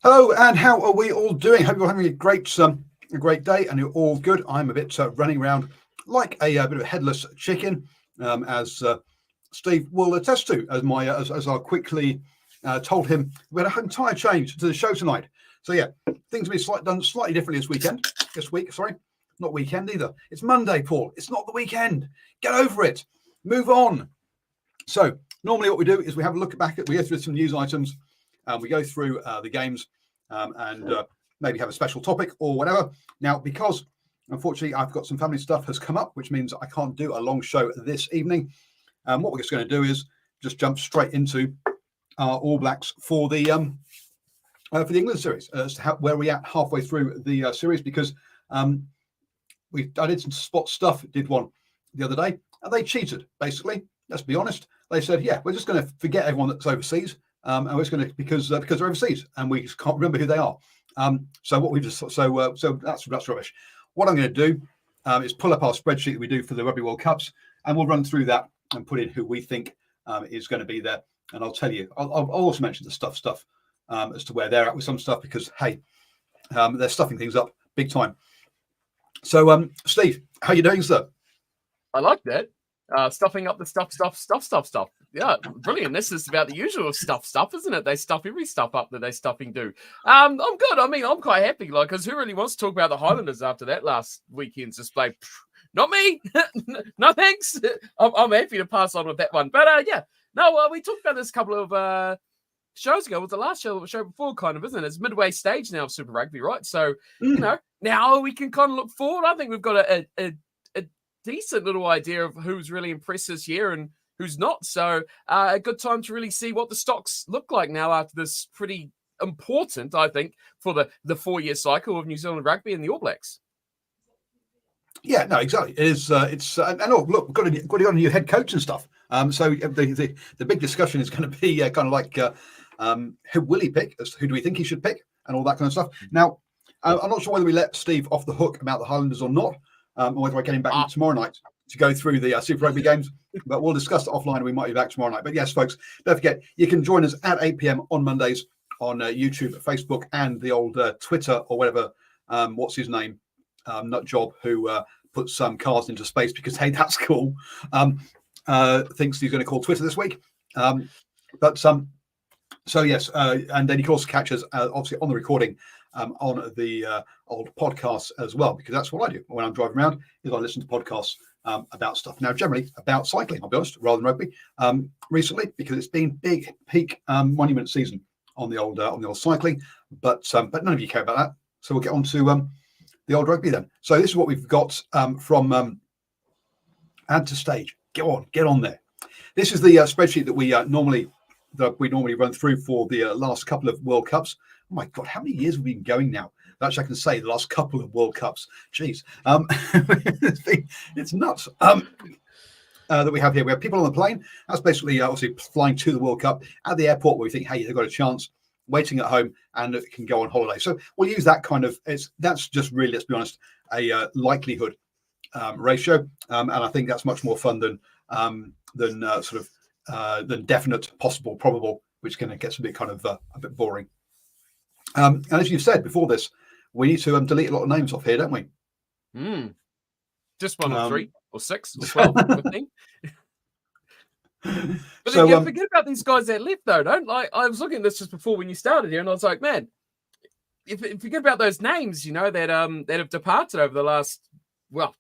Hello, and how are we all doing? Hope you're having a great day, and you're all good. I'm a bit running around like a bit of a headless chicken, as Steve will attest to, as I quickly told him we had an entire change to the show tonight. So yeah, things will be done slightly differently this week. Sorry, not weekend either. It's Monday, Paul. It's not the weekend. Get over it. Move on. So normally what we do is we have a look back we go through some news items. We go through the games and maybe have a special topic or whatever. Now, because unfortunately I've got some family stuff has come up, which means I can't do a long show this evening. What we're just going to do is just jump straight into our All Blacks for the England series, as to where we're at halfway through the series, because I did some spot stuff, did one the other day, and they cheated, basically. Let's be honest. They said, yeah, we're just going to forget everyone that's overseas. And we're just going to because they're overseas and we just can't remember who they are. So that's rubbish. What I'm going to do is pull up our spreadsheet that we do for the Rugby World Cups, and we'll run through that and put in who we think is going to be there. And I'll tell you, I'll also mention the stuff as to where they're at with some stuff, because hey, they're stuffing things up big time. So Steve, how are you doing, sir? I like that. Stuffing up the stuff. Yeah, brilliant. This is about the usual stuff, isn't it? They stuff every stuff up that they stuffing do. I'm good. I mean, I'm quite happy, because who really wants to talk about the Highlanders after that last weekend's display? Not me. No, thanks. I'm happy to pass on with that one. But we talked about this a couple of shows ago. It was the last show before, kind of, isn't it? It's midway stage now of Super Rugby, right? So, now we can kind of look forward. I think we've got a decent little idea of who's really impressed this year and who's not. So a good time to really see what the stocks look like now after this pretty important, I think, for the 4-year cycle of New Zealand rugby and the All Blacks. Yeah, no, exactly. It is. And look, we've got a new head coach and stuff. So the big discussion is going to be kind of like who will he pick? Who do we think he should pick, and all that kind of stuff. Now, I'm not sure whether we let Steve off the hook about the Highlanders or not. Or whether I get him back tomorrow night to go through the Super Rugby games. But we'll discuss it offline, and we might be back tomorrow night. But yes, folks, don't forget, you can join us at 8 p.m. on Mondays on YouTube, Facebook, and the old Twitter or whatever. What's his name? Nutjob, who puts some cars into space because, hey, that's cool. Thinks he's going to call Twitter this week. So yes, and then you can also catch us obviously on the recording on the old podcasts as well, because that's what I do when I'm driving around, is I listen to podcasts about stuff. Now, generally about cycling, I'll be honest, rather than rugby, recently, because it's been big peak monument season on the old cycling, but none of you care about that. So we'll get on to the old rugby then. So this is what we've got from add to stage. Get on there. This is the spreadsheet that we normally run through for the last couple of World Cups. Oh my God, how many years have we been going now? Actually, I can say the last couple of World Cups. Jeez, it's nuts. That we have here. We have people on the plane. That's basically obviously flying to the World Cup. At the airport, where we think, hey, they've got a chance. Waiting at home and it can go on holiday. So we'll use that kind of. That's just really, let's be honest, a likelihood ratio, and I think that's much more fun than definite, possible, probable, which kind of gets a bit a bit boring. And as you've said before this, we need to delete a lot of names off here, don't we? Just 1 or 3 or 6 or 12, 15. But then you forget about these guys that left, though, don't? Like, I was looking at this just before when you started here, and I was like, man, if forget about those names, that have departed over the last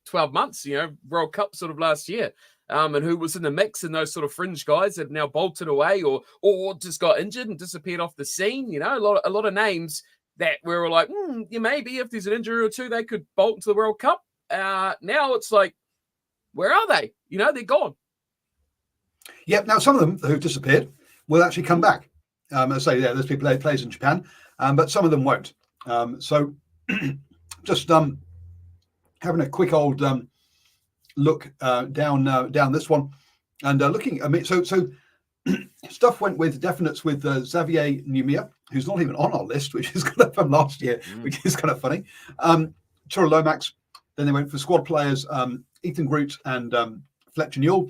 12 months, World Cup sort of last year, and who was in the mix, and those sort of fringe guys that have now bolted away or just got injured and disappeared off the scene. A lot of names that we were like, maybe if there's an injury or two, they could bolt into the World Cup. Now it's like, where are they? They're gone. Yeah, now some of them who've disappeared will actually come back. As I say, there's people that plays in Japan, but some of them won't. So just having a quick old look down this one, and looking. I mean, so stuff went with definites with Xavier Numia, who's not even on our list, which is kind of from last year, which is kind of funny. Tura Lomax. Then they went for squad players, Ethan Groot and Fletcher Newell.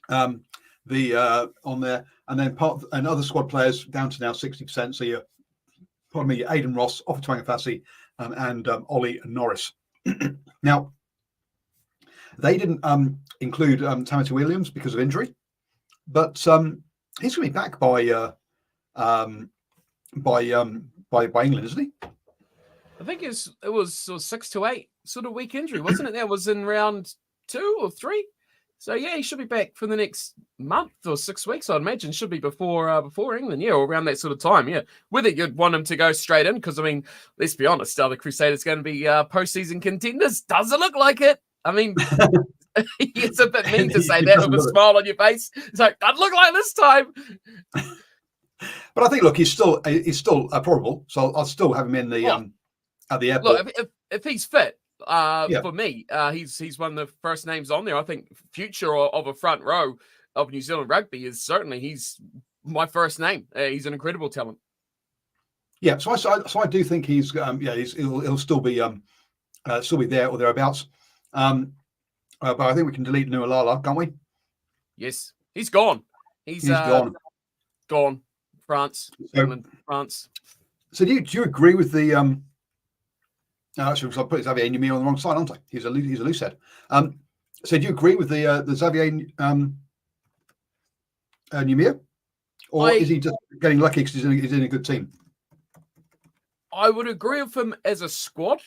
On there, and then and other squad players down to now 60%. So pardon me, Aidan Ross, Offa Tuangafasi, and Ollie Norris. Now, they didn't include Tamati Williams because of injury, but he's going to be back by England, isn't he? I think it was 6 to 8 sort of week injury, wasn't it? That was in round 2 or 3. So yeah, he should be back for the next month or 6 weeks. I'd imagine should be before England, yeah, or around that sort of time, yeah. Whether you'd want him to go straight in, because I mean, let's be honest, are the Crusaders going to be postseason contenders? Doesn't look like it. I mean, it's a bit mean to say that with a smile on your face. It's like, doesn't look like this time. But I think, look, he's still probable, so I'll still have him in the at the airport. Look, if he's fit. For me, he's one of the first names on there. I think future of a front row of New Zealand rugby is certainly he's my first name. He's an incredible talent. Yeah, so I do think he'll still be there or thereabouts. But I think we can delete Nualala, can't we? Yes, he's gone. He's gone. Gone. France, England, France. So do you agree with the actually, I put Xavier Numia on the wrong side, aren't I? He's a loose head. So do you agree with the Xavier Numia, or is he just getting lucky because he's in a good team? I would agree with him as a squad.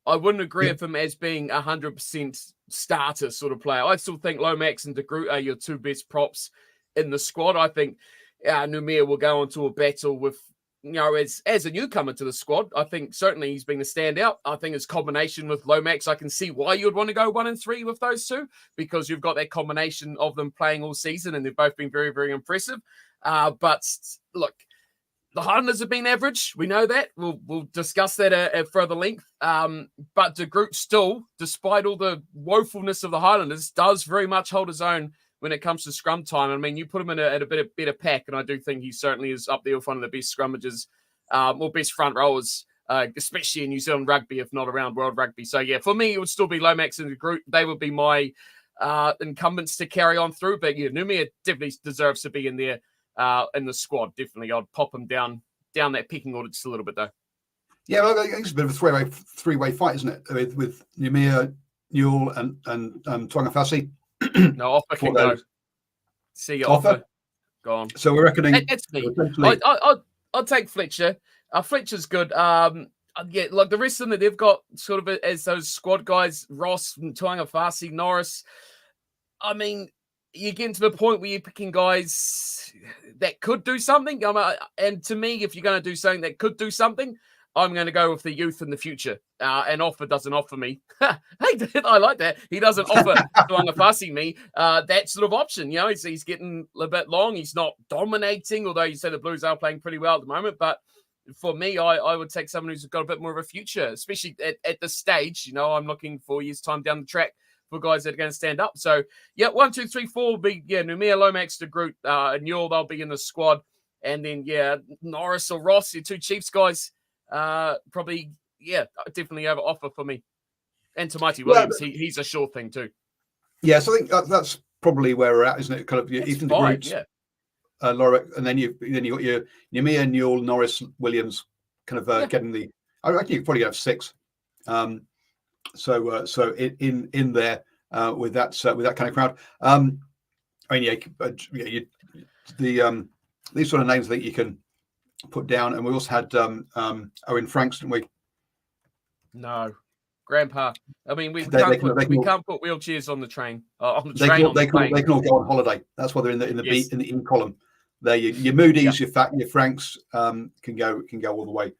I wouldn't agree with him as being 100% starter sort of player. I still think Lomax and De Groot are your two best props in the squad. I think Numia will go into a battle with, as a newcomer to the squad. I think certainly he's been a standout. I think his combination with Lomax, I can see why you would want to go 1 and 3 with those two, because you've got that combination of them playing all season and they've both been very, very impressive. But look, the Highlanders have been average. We know that. We'll discuss that at further length. But De Groot still, despite all the woefulness of the Highlanders, does very much hold his own when it comes to scrum time. I mean, you put him in at a bit of better pack, and I do think he certainly is up there with one of the best scrummagers, or best front rowers, especially in New Zealand rugby, if not around world rugby. So yeah, for me, it would still be Lomax and De Groot. They would be my incumbents to carry on through. But yeah, Numia definitely deserves to be in there in the squad. Definitely, I'd pop him down that picking order just a little bit though. Yeah, well, I think it's a bit of a three-way fight, isn't it? With Numia, Newell, and Tuangafasi. No, Offa can go. See you, Offa. Gone. So we're reckoning. That's me. I'll take Fletcher. Fletcher's good. Yeah, like the rest of them, they've got sort of as those squad guys, Ross, Tuangafasi, Norris. I mean, you're getting to the point where you're picking guys that could do something. And to me, if you're going to do something that could do something, I'm going to go with the youth in the future. And Offa doesn't offer me. Hey, I like that. He doesn't offer Tuangafasi me that sort of option. He's getting a bit long. He's not dominating, although you say the Blues are playing pretty well at the moment. But for me, I would take someone who's got a bit more of a future, especially at this stage. I'm looking 4 years' time down the track for guys that are going to stand up. So, yeah, 1, 2, 3, 4 will be, Numia, Lomax, De Groot, Newell, they'll be in the squad. And then, Norris or Ross, your two Chiefs guys, probably, definitely over Offa for me. And Tamati Williams, he's a sure thing too. Yeah, so I think that's probably where we're at, isn't it? Kind of Ethan De Groot, Laura, and then you got your Numia, Newell, Norris, Williams, kind of getting the. I reckon you could probably have 6. So in there with that kind of crowd. I mean, these sort of names that you can put down, and we also had Owen Franks, didn't we? No, Grandpa. I mean, we can't put wheelchairs on the train. They can all go on holiday. That's why they're in the beat in the in column. There, your Moody's, your Franks can go all the way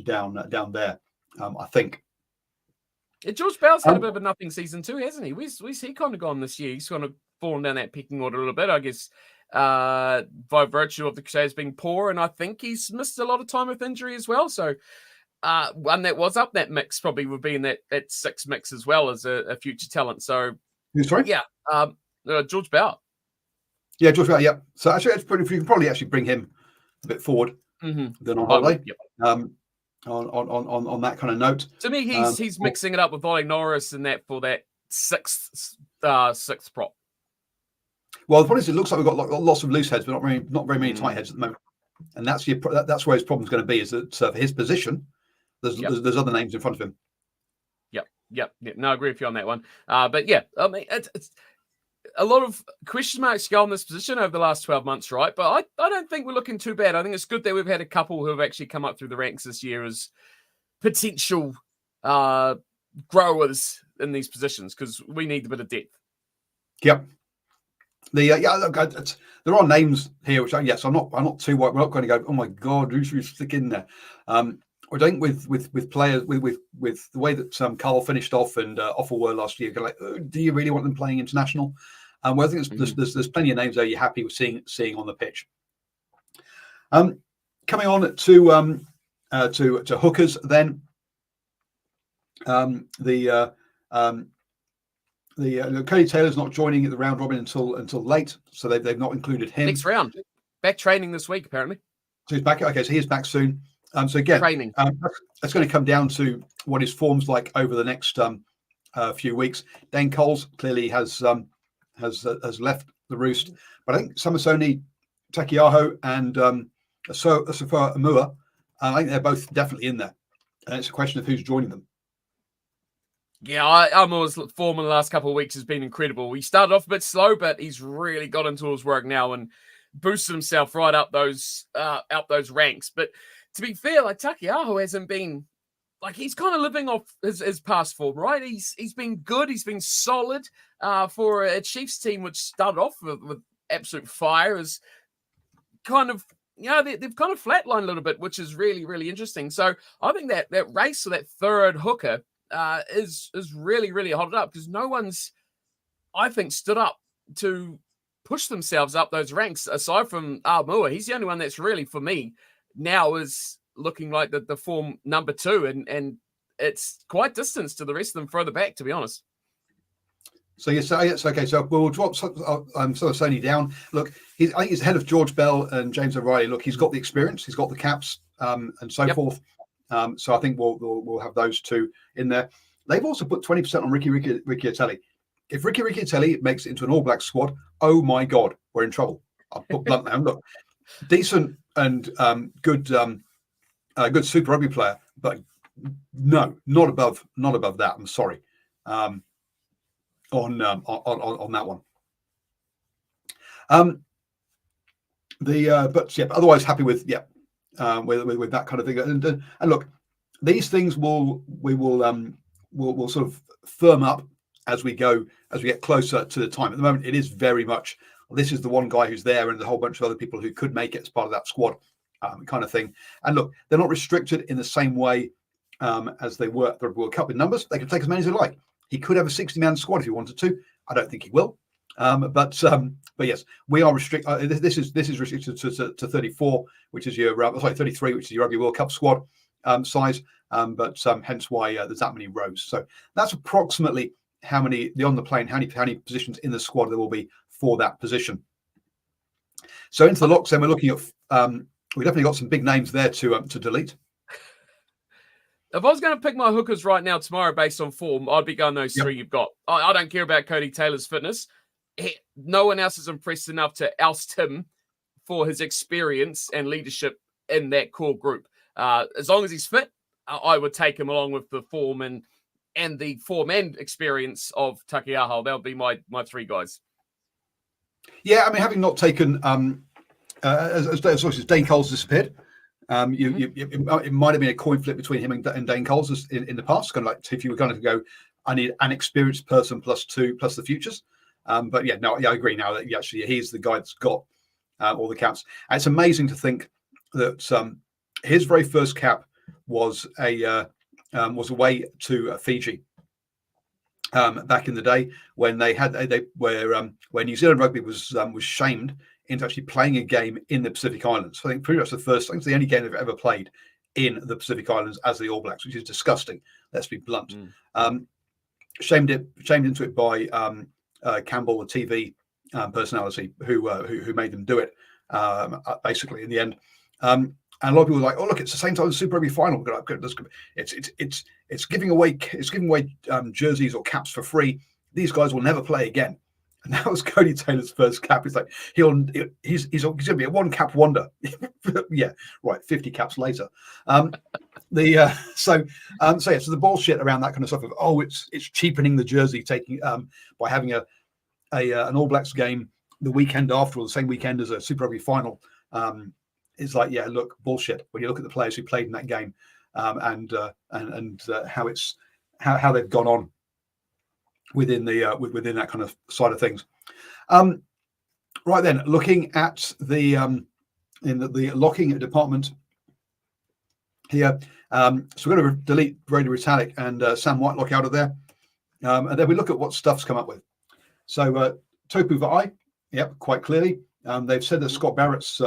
down there. I think. George Bell's had a bit of a nothing season too, hasn't he? Where's he kind of gone this year? He's kind of fallen down that picking order a little bit, I guess, by virtue of the Crusaders being poor, and I think he's missed a lot of time with injury as well. So one that was up that mix probably would be in that 6 mix as well as a future talent. So who's sorry? Yeah, George Bell. Yeah, George Bell. Yeah. So actually, you can probably actually bring him a bit forward than on holiday. On that kind of note. To me, he's mixing it up with Ollie Norris and that for that sixth prop. Well, the point is, it looks like we've got lots of loose heads, but not very many tight heads at the moment. and that's that's where his problem's going to be. Is that for his position, there's other names in front of him. Yep. No, I agree with you on that one. But yeah, I mean, it's a lot of question marks go on this position over the last 12 months, right? But I don't think we're looking too bad. I think it's good that we've had a couple who have actually come up through the ranks this year as potential growers in these positions, because we need a bit of depth. Yep. There are names here, which I'm not too worried. We're not going to go, oh my God, who should we stick in there? I think with players with the way that Carl finished off and Offal were last year, like, do you really want them playing international? Well, I think there's plenty of names there you're happy with seeing on the pitch. Coming on to hookers, then Cody Taylor's not joining at the round robin until late, so they've not included him. Next round, back training this week apparently. So he's back. Okay, so he is back soon. So again, training. That's going to come down to what his form's like over the next few weeks. Dane Coles clearly has left the roost, but I think Samasoni, Takiaho, and Asafo Amua, I think they're both definitely in there, and it's a question of who's joining them. Yeah, Amua's form in the last couple of weeks has been incredible. He started off a bit slow, but he's really got into his work now and boosted himself right up those ranks. But to be fair, like Takiaho hasn't been like, he's kind of living off his past form, right? He's been good. He's been solid for a Chiefs team which started off with absolute fire. Is kind of, they've kind of flatlined a little bit, which is really, really interesting. So I think that race for that third hooker is really, really hotted up, because no one's, I think, stood up to push themselves up those ranks aside from Amua. He's the only one that's really, for me, now is looking like the form number 2, and it's quite distance to the rest of them further back, to be honest. So yes, okay. So we'll drop Sony down. Look, I think he's ahead of George Bell and James O'Reilly. Look, he's got the experience, he's got the caps, and so forth. So I think we'll have those two in there. They've also put 20% on Ricky Riccitelli. If Ricky Riccitelli makes it into an All Black squad, oh my God, we're in trouble. I'll put blunt now. Look, decent and good Super Rugby player, but no, not above that. I'm sorry. On that one. But otherwise happy with that kind of thing. And look, these things will sort of firm up as we get closer to the time. At the moment, it is very much, this is the one guy who's there and a whole bunch of other people who could make it as part of that squad, kind of thing. And look, they're not restricted in the same way as they were at the World Cup in numbers. They can take as many as they like. He could have a 60-man squad if he wanted to. I don't think he will. But yes, we are restricted. This is restricted to 34, which is your 33, which is your Rugby World Cup squad size. But hence why there's that many rows. So that's approximately how many on the plane, how many positions in the squad there will be for that position. So into the locks, then we're looking at. We definitely got some big names there to delete. If I was going to pick my hookers right now tomorrow based on form, I'd be going those three you've got. I don't care about Cody Taylor's fitness. No one else is impressed enough to oust him for his experience and leadership in that core group. As long as he's fit, I would take him along with the form and the form and experience of Takiaho. That would be my three guys. Yeah, I mean, having not taken, as Dane Coles disappeared, it might have been a coin flip between him and Dane Coles in the past. Kind of like if you were going to go, I need an experienced person plus the futures. But yeah, no, I agree now that he's the guy that's got all the caps. And it's amazing to think that his very first cap was away to Fiji back in the day when where New Zealand rugby was shamed into actually playing a game in the Pacific Islands. So I think pretty much it's the only game they've ever played in the Pacific Islands as the All Blacks, which is disgusting. Let's be blunt. Shamed into it by Campbell, the TV personality who made them do it. Basically, in the end, and a lot of people were like, "Oh, look, it's the same time as the Super Rugby final. It's giving away jerseys or caps for free. These guys will never play again." And that was Cody Taylor's first cap. It's like he's going to be a one cap wonder. Yeah, right. 50 caps later. So the bullshit around that kind of stuff of it's cheapening the jersey taking by having an All Blacks game the weekend after or the same weekend as a Super Rugby final. It's like, yeah, look, bullshit. When you look at the players who played in that game and how they've gone on within that kind of side of things. Right then, looking at the in the locking department here, so we're going to delete Brady Retallick and Sam Whitelock out of there, and then we look at what stuff's come up with. So Topu Va'ai, yep, quite clearly. They've said that Scott Barrett's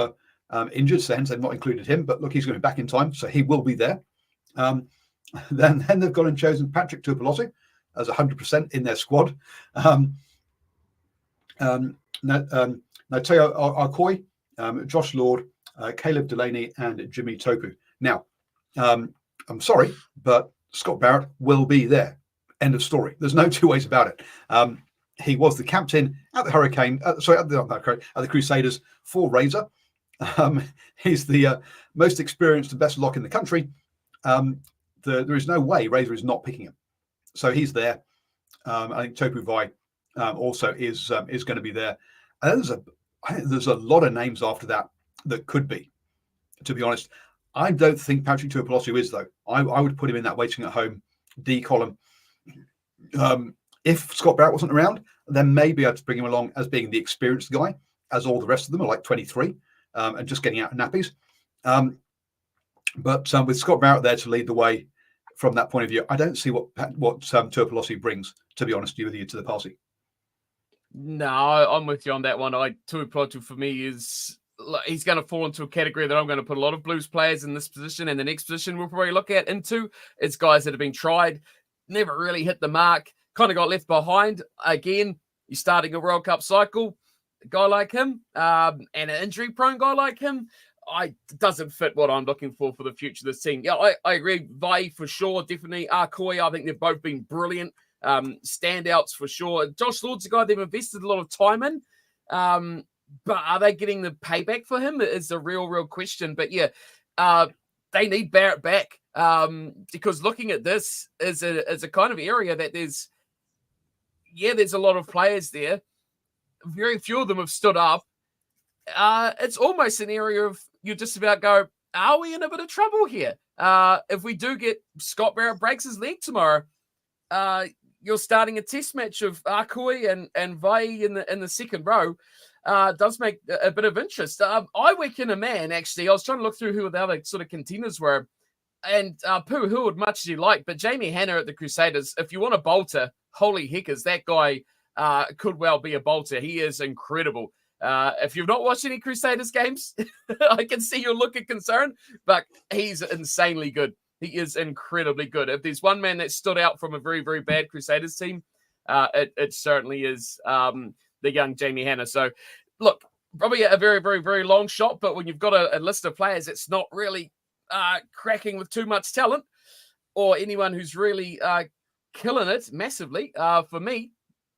injured, so hence they've not included him. But look, he's going to be back in time, so he will be there. Then they've gone and chosen Patrick Tuipulotu as 100% in their squad. Nateo Arkoi, Josh Lord, Caleb Delaney, and Jimmy Topu. Now, I'm sorry, but Scott Barrett will be there. End of story. There's no two ways about it. He was the captain at the at the Crusaders for Razor. He's the most experienced and best lock in the country. There is no way Razor is not picking him. So he's there. I think Topu Vai also is going to be there. And there's a lot of names after that could be. To be honest, I don't think Patrick Tuipulotu is, though. I would put him in that waiting at home D column. If Scott Barrett wasn't around, then maybe I'd bring him along as being the experienced guy, as all the rest of them are like 23 and just getting out of nappies. But with Scott Barrett there to lead the way from that point of view, I don't see what Tuipulotu brings, to be honest with you, to the party. No, I'm with you on that one. Tuipulotu for me he's going to fall into a category that I'm going to put a lot of Blues players in this position, and the next position we'll probably look at into. It's guys that have been tried, never really hit the mark, kind of got left behind. Again, you're starting a World Cup cycle. A guy like him, and an injury-prone guy like him, doesn't fit what I'm looking for the future of this team. Yeah, I agree. Vai for sure, definitely. Arkoi, I think they've both been brilliant. Standouts for sure. Josh Lord's a guy they've invested a lot of time in. But are they getting the payback for him? Is a real question. But yeah, they need Barrett back because looking at this is a kind of area that there's a lot of players there. Very few of them have stood up. It's almost an area of you just about go, are we in a bit of trouble here? If we do get Scott Barrett breaks his leg tomorrow, you're starting a test match of Arkoi and Vai in the second row. Does make a bit of interest. I reckon a man, actually, I was trying to look through who the other sort of contenders were, and Pooh, who would much as you like, but Jamie Hanna at the Crusaders, if you want a bolter, holy heckers, that guy could well be a bolter. He is incredible. If you've not watched any Crusaders games, I can see you're looking concerned, but he's insanely good. He is incredibly good. If there's one man that stood out from a very, very bad Crusaders team, it certainly is the young Jamie Hanna. So, look, probably a very, very, very long shot, but when you've got a list of players that's not really cracking with too much talent or anyone who's really killing it massively, for me,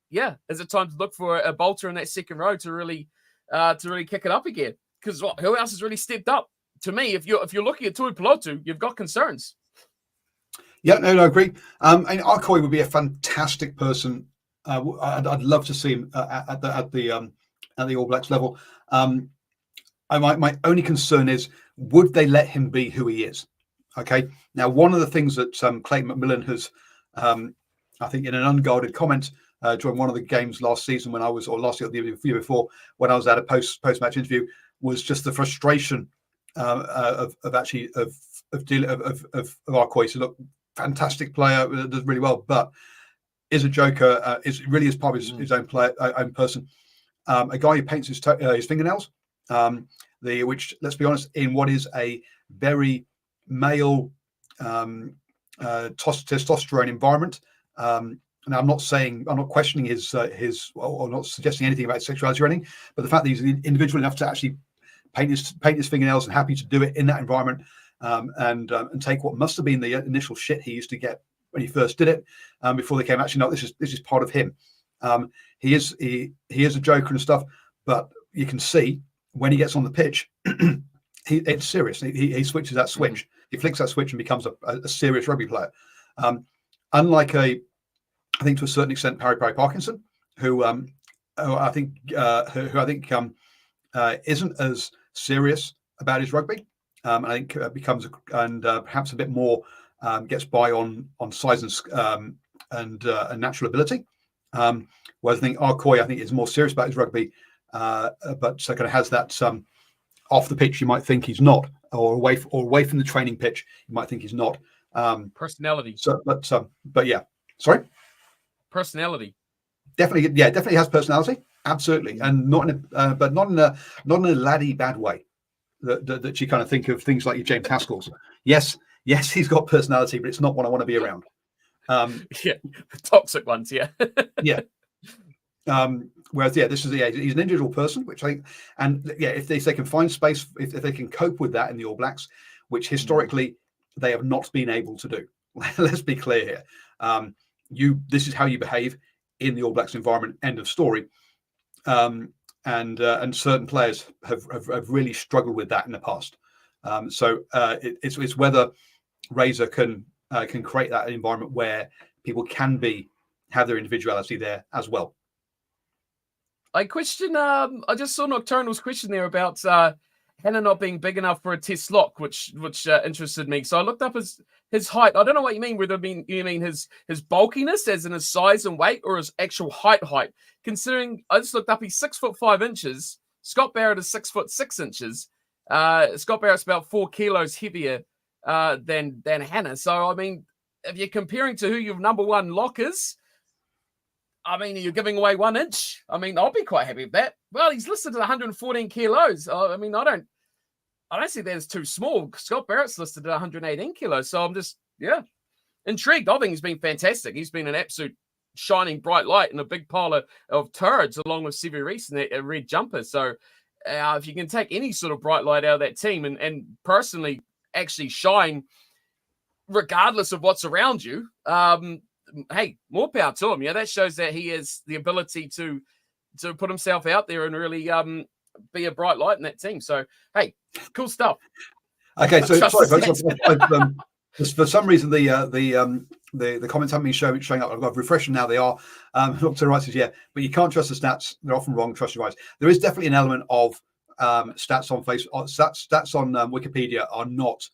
yeah, is it time to look for a bolter in that second row to really kick it up again? Because who else has really stepped up? To me, if you're looking at Tuipulotu, you've got concerns. Yeah, no, I agree. And Arkoi would be a fantastic person. I'd love to see him at the All Blacks level. My only concern is, would they let him be who he is? Okay. Now, one of the things that Clayton McMillan has, I think, in an unguarded comment during one of the games last season when I was, or last year, the year before, when I was at a post-match interview, was just the frustration of Arkoi. So look, fantastic player, does really well, but is a joker. Is really is part of his own player, own person. A guy who paints his fingernails. Which, let's be honest, in what is a very male testosterone environment. And I'm not questioning his or not suggesting anything about sexuality or anything, but the fact that he's individual enough to actually paint his fingernails and happy to do it in that environment, and take what must have been the initial shit he used to get when he first did it, before they came, actually, no, this is part of him. He is a joker and stuff, but you can see when he gets on the pitch, it's serious. He switches that switch. He flicks that switch and becomes a serious rugby player. Unlike I think to a certain extent, Parry Parkinson, who I think isn't as serious about his rugby. I think becomes perhaps a bit more gets by on size and natural ability. Whereas I think Arcoy, I think, is more serious about his rugby, but kind of has that off the pitch. You might think he's not, or away from the training pitch, you might think he's not. Personality. So, but yeah, sorry. Personality. Definitely has personality. Absolutely, and not in a laddie bad way. That you kind of think of things like your James Haskells. Yes, he's got personality, but it's not what I want to be around. Toxic ones, yeah. Yeah. Whereas, this is he's an individual person, which I think, and if they can find space, if they can cope with that in the All Blacks, which historically they have not been able to do. Let's be clear here. This is how you behave in the All Blacks environment. End of story. And certain players have really struggled with that in the past. So it's whether Razor can create that environment where people can have their individuality there as well. I just saw Nocturnal's question there about Hannah not being big enough for a test lock, which interested me. So I looked up his height. I don't know what you mean. Whether you mean his bulkiness, as in his size and weight, or his actual height. Considering I just looked up, he's 6'5". Scott Barrett is 6'6". Scott Barrett's about 4 kilos heavier than Hannah. So I mean, if you're comparing to who your number one lock is, I mean, you're giving away 1 inch. I mean, I'll be quite happy with that. Well, he's listed at 114 kilos. I mean, I don't see that as too small. Scott Barrett's listed at 118 kilos. So I'm just, intrigued. I think he's been fantastic. He's been an absolute shining bright light in a big pile of turds along with Sevu Reece and that red jumper. So if you can take any sort of bright light out of that team and personally actually shine regardless of what's around you, hey, more power to him. That shows that he has the ability to put himself out there and really be a bright light in that team. So, hey, cool stuff. Okay, so sorry, folks. For some reason, the comments haven't been showing up. I've refreshed them now. They are. Dr. Wright says, but you can't trust the stats. They're often wrong. Trust your eyes. There is definitely an element of stats on stats on Wikipedia are not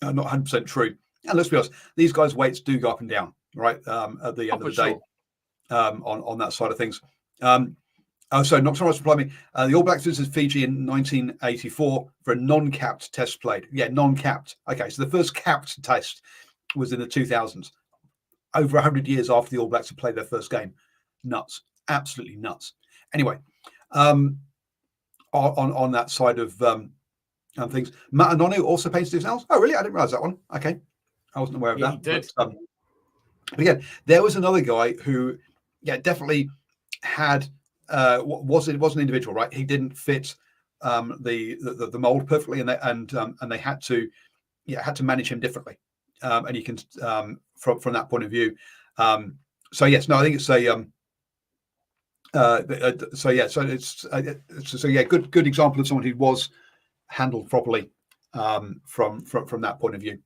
100% true. And let's be honest, these guys' weights do go up and down, right? At the end of the day, on that side of things. So not so much supply me. The All Blacks visited Fiji in 1984 for a non-capped test played. Yeah, non-capped. Okay, so the first capped test was in the 2000s, over 100 years after the All Blacks had played their first game. Nuts, absolutely nuts. Anyway, on that side of things, Matt Anonu also painted his nails. Oh, really? I didn't realize that one. Okay. I wasn't aware of that. He did. But again, there was another guy who, definitely had was an individual, right? He didn't fit the mold perfectly, and they had to manage him differently. And you can from that point of view. So yes, no, I think it's good example of someone who was handled properly from that point of view.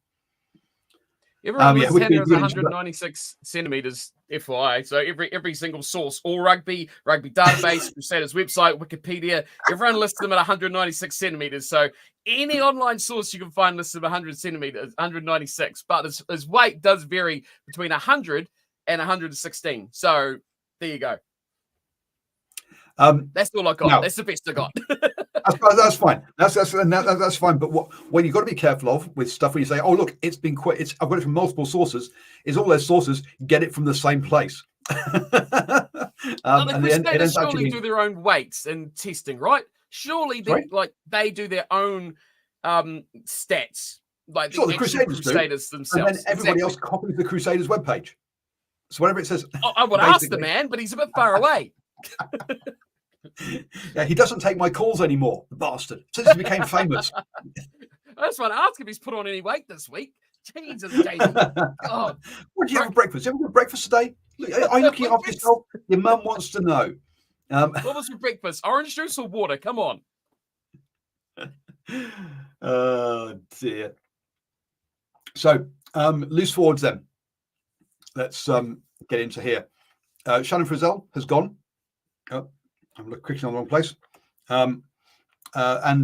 Everyone lists Hannah as 196 centimeters, FYI. So every single source, All Rugby, Rugby Database, Crusaders website, Wikipedia, everyone lists them at 196 centimeters. So any online source you can find lists him 100 centimeters, 196. But his weight does vary between 100 and 116. So there you go. That's all I got. No, that's the best I got. That's fine. That's fine. But what you've got to be careful of with stuff when you say, "Oh, look, I've got it from multiple sources," is all those sources get it from the same place. The Crusaders surely do their own weights and testing, right? Surely they do their own stats, like the Crusaders themselves, and then everybody else copies the Crusaders webpage. So whatever it says, I would ask the man, but he's a bit far away. Yeah, he doesn't take my calls anymore, the bastard, since he became famous. I just want to ask if he's put on any weight this week. Jesus, David. God. What did you have for breakfast? Did you have breakfast today? Are you looking after yourself? Your mum wants to know. What was for breakfast? Orange juice or water? Come on. Oh dear. So loose forwards then. Let's get into here. Shannon Frizzell has gone. Oh, I'm clicking on the wrong place. And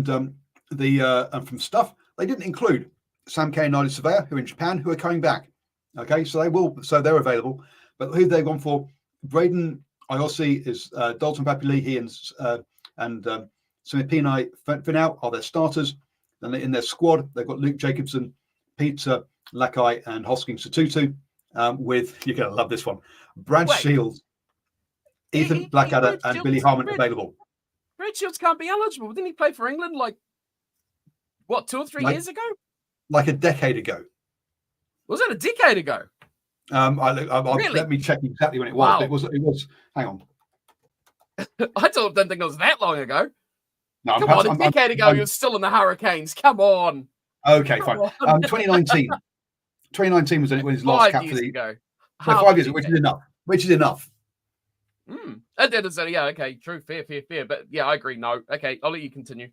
from stuff, they didn't include Sam Kane and Nigel Surveyor, who are in Japan, who are coming back. Okay, so they're available. But who they've gone for? Braden Iossi is Dalton Papulihi and Simipinai Finau are their starters. And in their squad, they've got Luke Jacobson, Peter Lakai, and Hosking Satutu. With, you're going to love this one, Brad Shields, Ethan Blackadder, and Billy Harmon available. Brad Shields can't be eligible. Didn't he play for England 2 or 3 years ago? Like a decade ago. Was it a decade ago? Really? Let me check exactly when it was. Wow. It was. Hang on. I didn't think it was that long ago. No, come on, a decade ago, you're still in the Hurricanes. Come on. Okay, fine. 2019. 2019 was his last cap for the. Ago. So 5 years, which is enough. That is, yeah, okay, true, fair. But yeah, I agree. No, okay, I'll let you continue.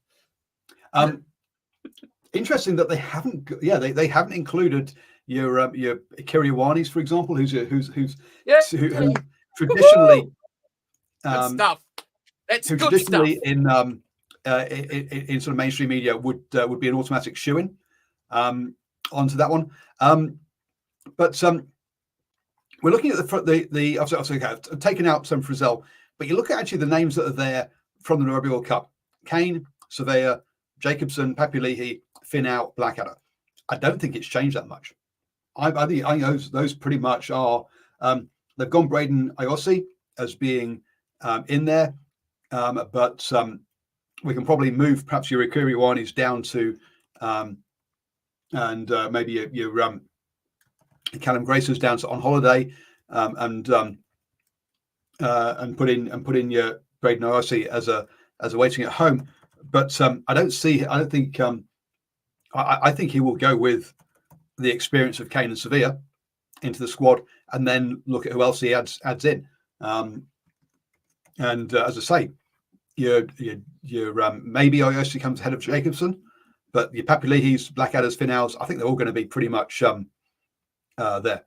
Interesting that they haven't. Yeah, they haven't included your Kiriwanis, for example, who traditionally good stuff. That's who good traditionally stuff. in sort of mainstream media would be an automatic shoo-in onto that one. But we're looking at I've taken out some Frizzell, but you look at actually the names that are there from the Rugby World Cup: Kane, Surveyor, Jacobson, Papulihi, Finau, Blackadder. I don't think it's changed that much. I think those pretty much are. They've gone Braden Iossi as being in there, but we can probably move perhaps your Kiriwanis down to and maybe your Callum Grace's down to on holiday, and put in your Braden Iossi as a waiting at home. But I think he will go with the experience of Kane and Sevilla into the squad, and then look at who else he adds in. And as I say, your maybe Iossi comes ahead of Jacobson, but your Papulihis, Blackadders, Finals, I think they're all going to be pretty much there.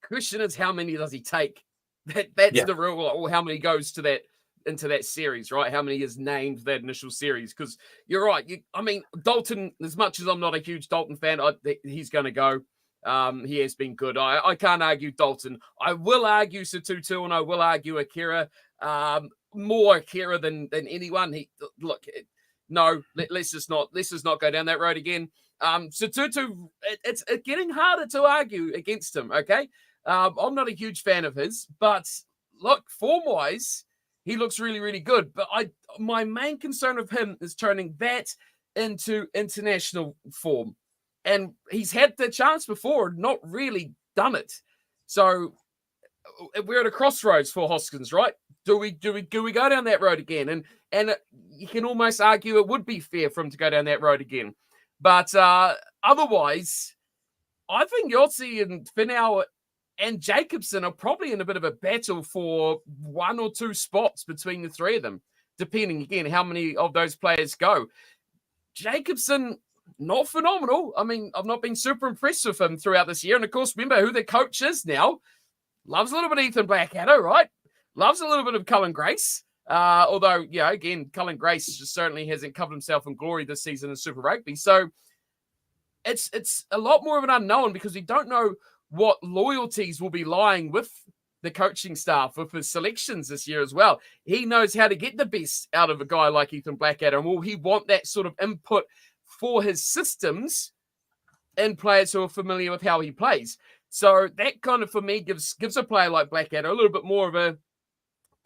Question is, how many does he take? That's the real, or how many goes to that into that series, right? How many is named that initial series? Because you're right. Dalton, as much as I'm not a huge Dalton fan, he's going to go. He has been good. I can't argue Dalton. I will argue Satutu, and I will argue Akira. More Akira than anyone. Let's just not go down that road again. Satutu, it's getting harder to argue against him. Okay, I'm not a huge fan of his, but look, form-wise, he looks really, really good. But my main concern of him is turning that into international form. And he's had the chance before, not really done it. So we're at a crossroads for Hoskins, right? Do we go down that road again? And you can almost argue it would be fair for him to go down that road again. But otherwise, I think Yossi and Finau and Jacobson are probably in a bit of a battle for 1 or 2 spots between the three of them, depending, again, how many of those players go. Jacobson, not phenomenal. I mean, I've not been super impressed with him throughout this year. And, of course, remember who the coach is now. Loves a little bit of Ethan Blackadder, right? Loves a little bit of Cullen Grace. Although, again, Cullen Grace just certainly hasn't covered himself in glory this season in Super Rugby. So it's a lot more of an unknown because we don't know what loyalties will be lying with the coaching staff, with his selections this year as well. He knows how to get the best out of a guy like Ethan Blackadder. And will he want that sort of input for his systems and players who are familiar with how he plays? So that kind of, for me, gives a player like Blackadder a little bit more of a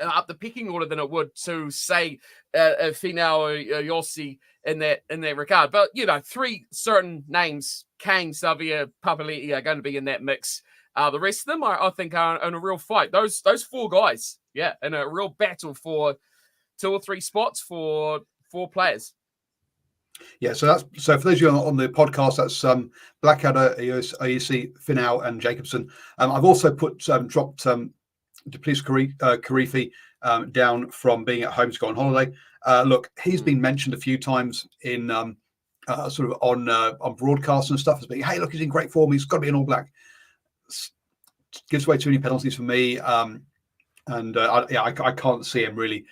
up the picking order than it would to say Finau or Yossi in that regard. But 3 certain names, Kane, Xavier, Papali'i, are going to be in that mix. The rest of them, I think, are in a real fight. Those 4 guys, in a real battle for 2 or 3 spots for 4 players. Yeah, so for those of you on the podcast, that's Blackadder, AEC, Finau, and Jacobson. I've also dropped Duplessis Karifi down from being at home to go on holiday. Look, he's been mentioned a few times in sort of on broadcasts and stuff as being, hey, look, he's in great form. He's got to be an All Black. Gives away too many penalties for me, I can't see him really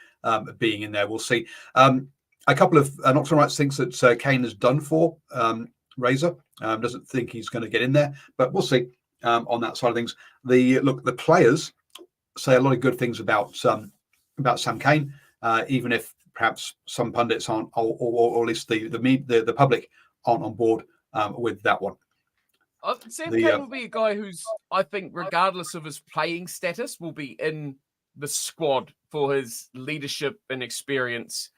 being in there. We'll see. A couple of Nocturne Rights thinks that Kane is done for. Razor doesn't think he's going to get in there, but we'll see on that side of things. The players say a lot of good things about Sam Cane, even if perhaps some pundits aren't, or at least the public aren't on board with that one. Sam Cane will be a guy who's, I think, regardless of his playing status, will be in the squad for his leadership and experience,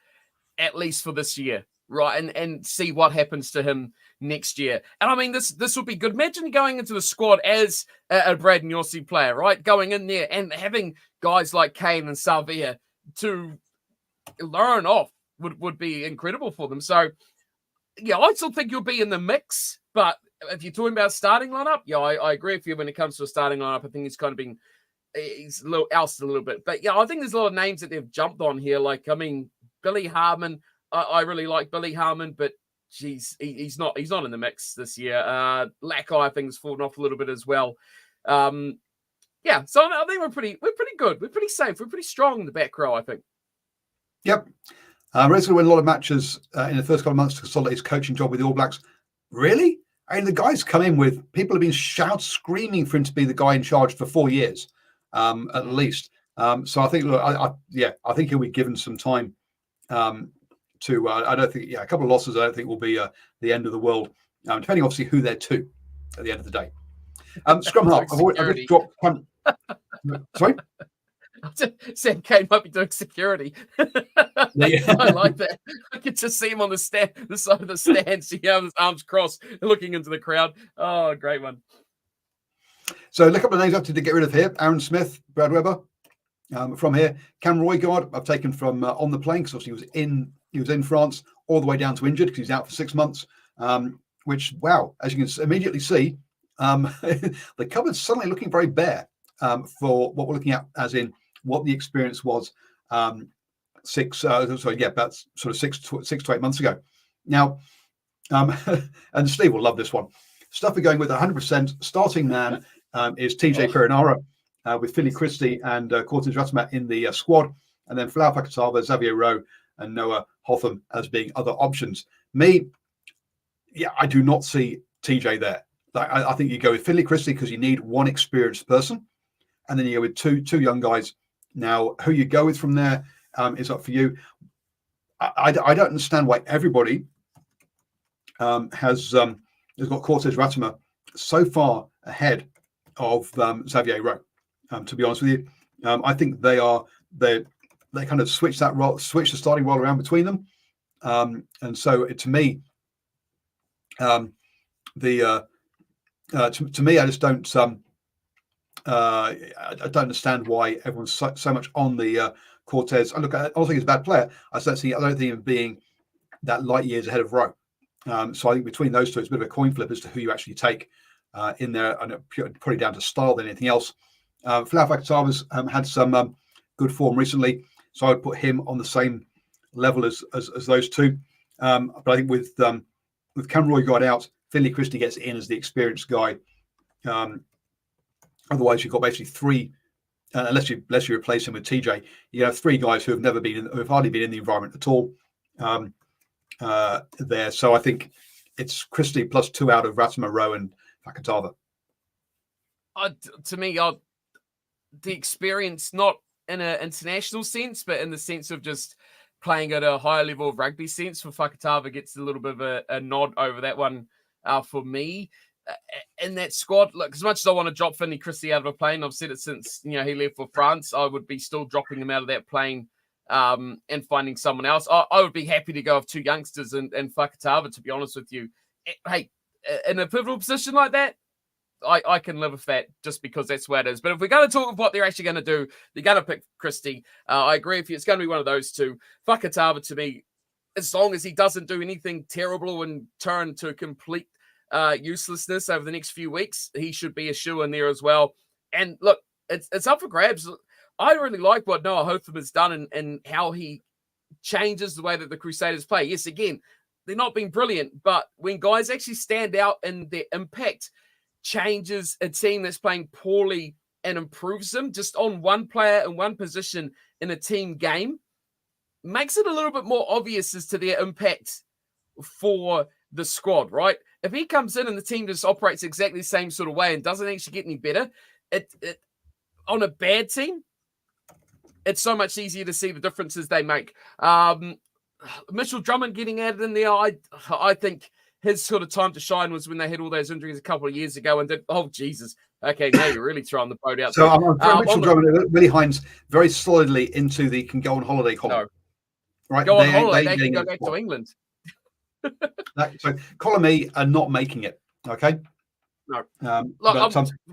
at least for this year, right? And see what happens to him next year. And I mean, this would be good. Imagine going into the squad as a Brad Nyorsi player, right? Going in there and having guys like Kane and Savia to learn off would be incredible for them. So, yeah, I still think you'll be in the mix, but if you're talking about starting lineup, yeah, I agree with you when it comes to a starting lineup. I think he's kind of been, he's a little ousted a little bit. But yeah, I think there's a lot of names that they've jumped on here. Like, I mean, Billy Harmon, I really like Billy Harmon, but geez, he's not in the mix this year. Lackey, I think, has fallen off a little bit as well. Yeah, so I think we're pretty good. We're pretty safe. We're pretty strong in the back row, I think. Yep. Red's going to win a lot of matches in the first couple of months to consolidate his coaching job with the All Blacks. Really? I mean, the guy's come in with, people have been screaming for him to be the guy in charge for 4 years, at least. So I think, look, I think he'll be given some time to. I don't think, a couple of losses, I don't think will be the end of the world, depending obviously who they're to at the end of the day. Scrum half. I've just dropped. Sorry. Sam Cane might be doing security. I like that. I could just see him on the side of the stand, see him with his arms crossed, looking into the crowd. Oh, great one. So look up the names up to get rid of here. Aaron Smith, Brad Weber. From here, Cam Roygaard, I've taken from on the plane because obviously he was in France all the way down to injured because he's out for 6 months. Which, wow, as you can immediately see, the cupboard's suddenly looking very bare for what we're looking at, as in what the experience was about sort of 6 to 8 months ago. Now, and Steve will love this one. Stuff we're going with 100% starting man is TJ Perinara with Philly Christie and Cortez Ratama in the squad, and then Flower Fakatava, Xavier Rowe, and Noah Hotham as being other options. Me, I do not see TJ there. I think you go with Philly Christie because you need one experienced person, and then you go with two young guys. Now, who you go with from there is up for you. I don't understand why everybody has got Cortez Ratama so far ahead of Xavier Rowe. To be honest with you, I think they kind of switch the starting role around between them, and so to me, to me, I just don't. I don't understand why everyone's so much on the Cortez. And look, I don't think he's a bad player. I don't think him being that light years ahead of Rowe. So I think between those two, it's a bit of a coin flip as to who you actually take in there, and probably down to style than anything else. Flower Fakatava's had some good form recently, so I would put him on the same level as those two. But I think with Cam Roygaard out, Finley Christie gets in as the experienced guy. Otherwise, you've got basically three, unless you replace him with TJ, you have three guys who have hardly been in the environment at all there. So I think it's Christie plus 2 out of Ratama, Rowe, and Fakatava. To me, the experience, not in an international sense, but in the sense of just playing at a higher level of rugby sense, for Fakatava gets a little bit of a nod over that one for me. In that squad, look, as much as I want to drop Finney Christie out of a plane, I've said it since he left for France, I would be still dropping him out of that plane and finding someone else. I would be happy to go with 2 youngsters and Fakatava, to be honest with you. Hey, in a pivotal position like that, I can live with that just because that's where it is. But if we're going to talk of what they're actually going to do, they're going to pick Christie. I agree with you. It's going to be one of those two. Fakatava, to me, as long as he doesn't do anything terrible and turn to complete uselessness over the next few weeks, he should be a shoe in there as well. And look, it's up for grabs. I really like what Noah Hotham has done and how he changes the way that the Crusaders play. Yes, again, they're not being brilliant, but when guys actually stand out and their impact changes a team that's playing poorly and improves them just on one player in one position in a team game, makes it a little bit more obvious as to their impact for the squad, right? If he comes in and the team just operates exactly the same sort of way and doesn't actually get any better, it on a bad team, it's so much easier to see the differences they make. Mitchell Drummond getting added in there, I think his sort of time to shine was when they had all those injuries a couple of years ago and did, oh, Jesus. Okay, now you're really throwing the boat out so there. I'm Mitchell Drummond, Willie Hines very solidly into the can go on holiday column. No. Right? Go on holiday, they can go back to England. So column E are not making it, okay? No. I'm going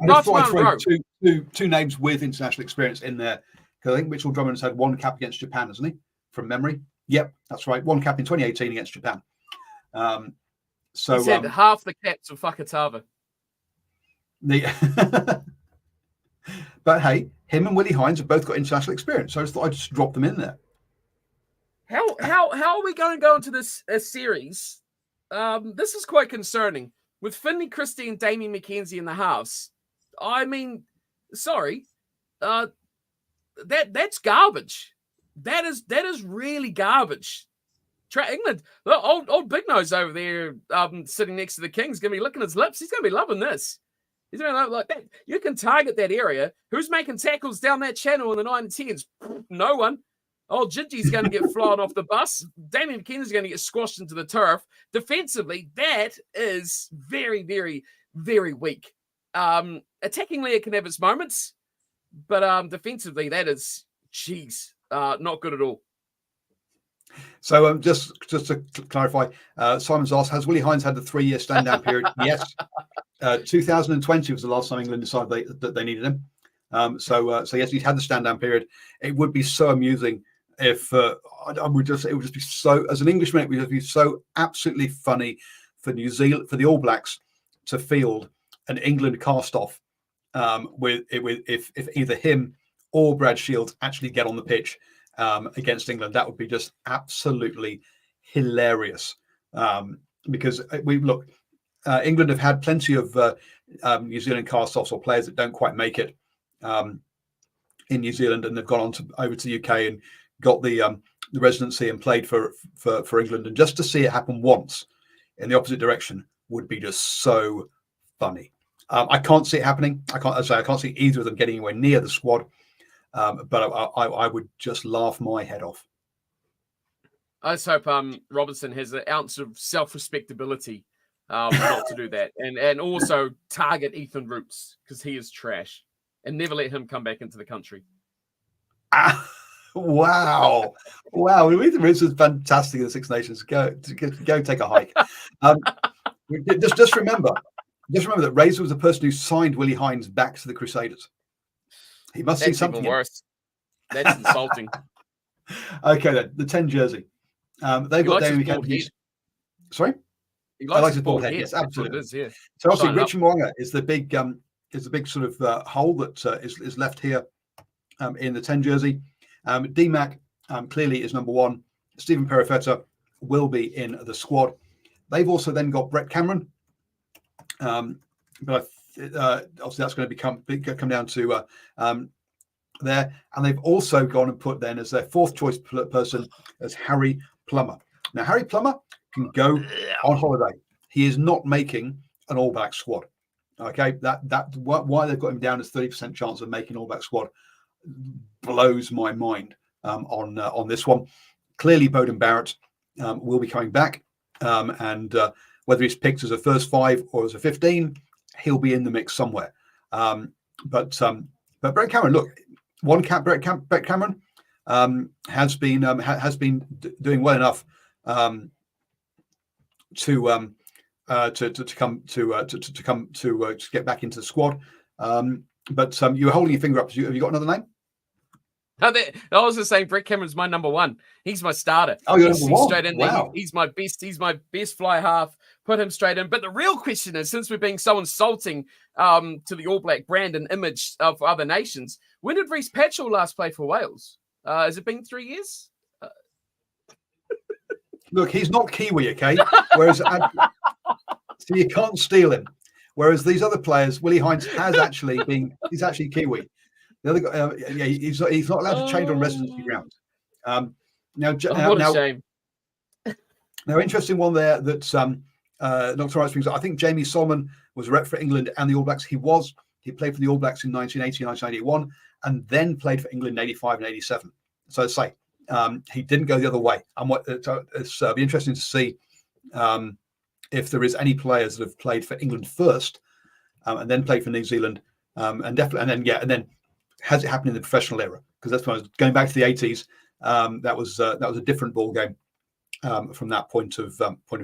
to throw two names with international experience in there, because I think Mitchell Drummond's had one cap against Japan, hasn't he? From memory. Yep, that's right. One cap in 2018 against Japan. So he said half the caps of Fakatava. But hey, him and Willie Hines have both got international experience, so I just thought I'd just drop them in there. How are we going to go into this series? This is quite concerning. With Finley Christie and Damien McKenzie in the house, I mean, sorry, that's garbage. That is really garbage. England, look, old Big Nose over there, sitting next to the King's gonna be licking his lips. He's gonna be loving this. He's gonna be like that. You can target that area. Who's making tackles down that channel in the 9 and 10s? No one. Old Gingy's going to get flown off the bus. Damien McKenzie's going to get squashed into the turf. Defensively, that is very, very, very weak. Attackingly, it can have its moments, but defensively, that is, not good at all. So just to clarify, Simon's asked, has Willie Hines had the 3-year stand-down period? Yes. 2020 was the last time England decided that they needed him. So yes, he's had the stand-down period. It would be so amusing if it would just be so, as an Englishman, it would just be so absolutely funny for New Zealand, for the All Blacks to field an England cast-off if either him or Brad Shields actually get on the pitch against England. That would be just absolutely hilarious, because England have had plenty of New Zealand cast-offs or players that don't quite make it in New Zealand, and they've gone over to the UK and got the residency and played for England. And just to see it happen once in the opposite direction would be just so funny. I can't see it happening. I can't see either of them getting anywhere near the squad. But I would just laugh my head off. I just hope Robertson has an ounce of self-respectability not to do that, and also target Ethan Roots, because he is trash, and never let him come back into the country. Wow. Ethan Roots is fantastic in the Six Nations. Go take a hike. Just remember that Razor was the person who signed Willie Hines back to the Crusaders. He must see something. Even worse. That's insulting. Okay, then the 10 jersey. They've got Damien McKenzie. Sorry, he likes his bald head. Yes, absolutely. It is, yeah. So obviously, Richard Mwanga is the big sort of hole that is left here in the 10 jersey. DMAC clearly is number one. Stephen Perifetta will be in the squad. They've also then got Brett Cameron, but obviously that's going to come down to there. And they've also gone and put then as their fourth choice person as Harry Plummer. Now, Harry Plummer can go on holiday. He is not making an All Black squad. Okay, that why they've got him down as 30% chance of making All Black squad blows my mind on this one. Clearly, Beauden Barrett will be coming back, and whether he's picked as a first 5 or as a 15, he'll be in the mix somewhere. But Brett Cameron, look, one cap. Brett Cameron has been doing well enough to get back into the squad. But you were holding your finger up. Have you got another name? No, I was just saying Brett Cameron's my number one. He's my starter. Oh, you're He's number one? straight in there. Wow. He's my best fly half. Put him straight in. But the real question is, since we're being so insulting to the All Black brand and image of other nations, when did Rhys Patchell last play for Wales? Has it been 3 years? Look, he's not Kiwi, okay? Whereas, so you can't steal him. Whereas these other players, Willie Hines he's actually Kiwi. The other guy, he's not allowed to change on residency grounds. Now, what a shame. Now, interesting one there that's not so right springs. I think Jamie Solomon was a rep for England and the All Blacks. He played for the All Blacks in 1980, 1981, and then played for England in 85 and 87. So to say, he didn't go the other way. And it's be interesting to see if there is any players that have played for England first and then played for New Zealand, and then has it happened in the professional era? Because that's when I was going back to the 80s. That was a different ball game from that point of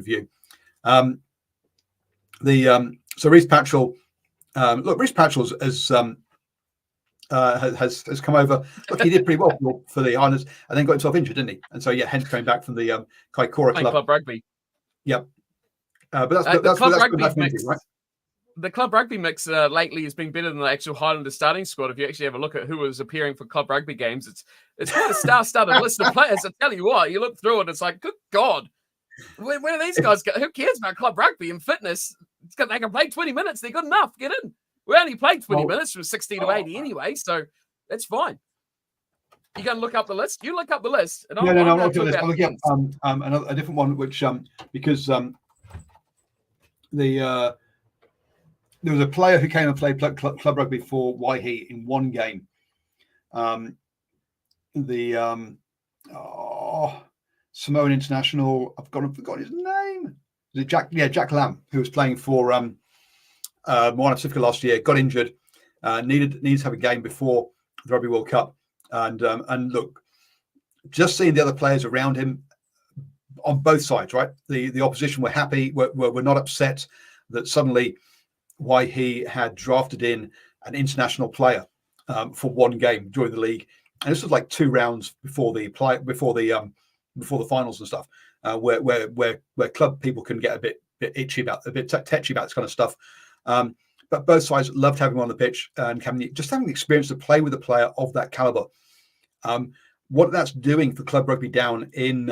view. So Rhys Patchell, Rhys Patchell has come over. Look, he did pretty well for the Highlanders, and then got himself injured, didn't he? And so hence coming back from the Kaikoura club rugby. Yep. But that's club that's rugby mix, right? The club rugby mix lately has been better than the actual Highlander starting squad. If you actually have a look at who was appearing for club rugby games, it's quite a star-studded list of players. I tell you what, you look through it, it's like, good God, where do these guys go? Who cares about club rugby and fitness? They can play 20 minutes. They're good enough. Get in. We only played 20 minutes from 60 to 80 anyway, so that's fine. You going to look up the list? You look up the list. And no, I'm not doing this. I'm looking at a different one, which because there was a player who came and played club rugby for Waihi in one game. Samoan international. I've forgotten his name. Is it Jack? Yeah, Jack Lamb, who was playing for Moana Pacifica last year, got injured. Needed to have a game before the Rugby World Cup, and look, just seeing the other players around him on both sides, right? The opposition were happy. We're not upset that suddenly Waihi had drafted in an international player for one game during the league, and this was like 2 rounds before the finals and stuff, where club people can get a bit itchy about, a bit tetchy about this kind of stuff. But both sides loved having him on the pitch and having the experience to play with a player of that caliber. What that's doing for club rugby down in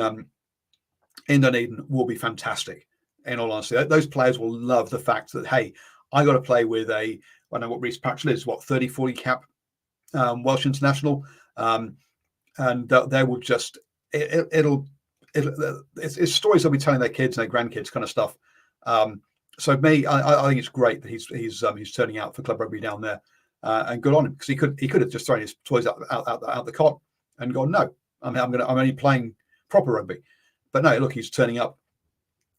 Dunedin will be fantastic. In all honesty, those players will love the fact that, hey, I got to play with I know what Rhys Patchell is, 30, 40 cap Welsh international, and they will just it's stories they'll be telling their kids and their grandkids, kind of stuff. So I think it's great that he's turning out for club rugby down there, and good on him, because he could have just thrown his toys out the cot and gone, no, I'm only playing proper rugby. But no, look, he's turning up.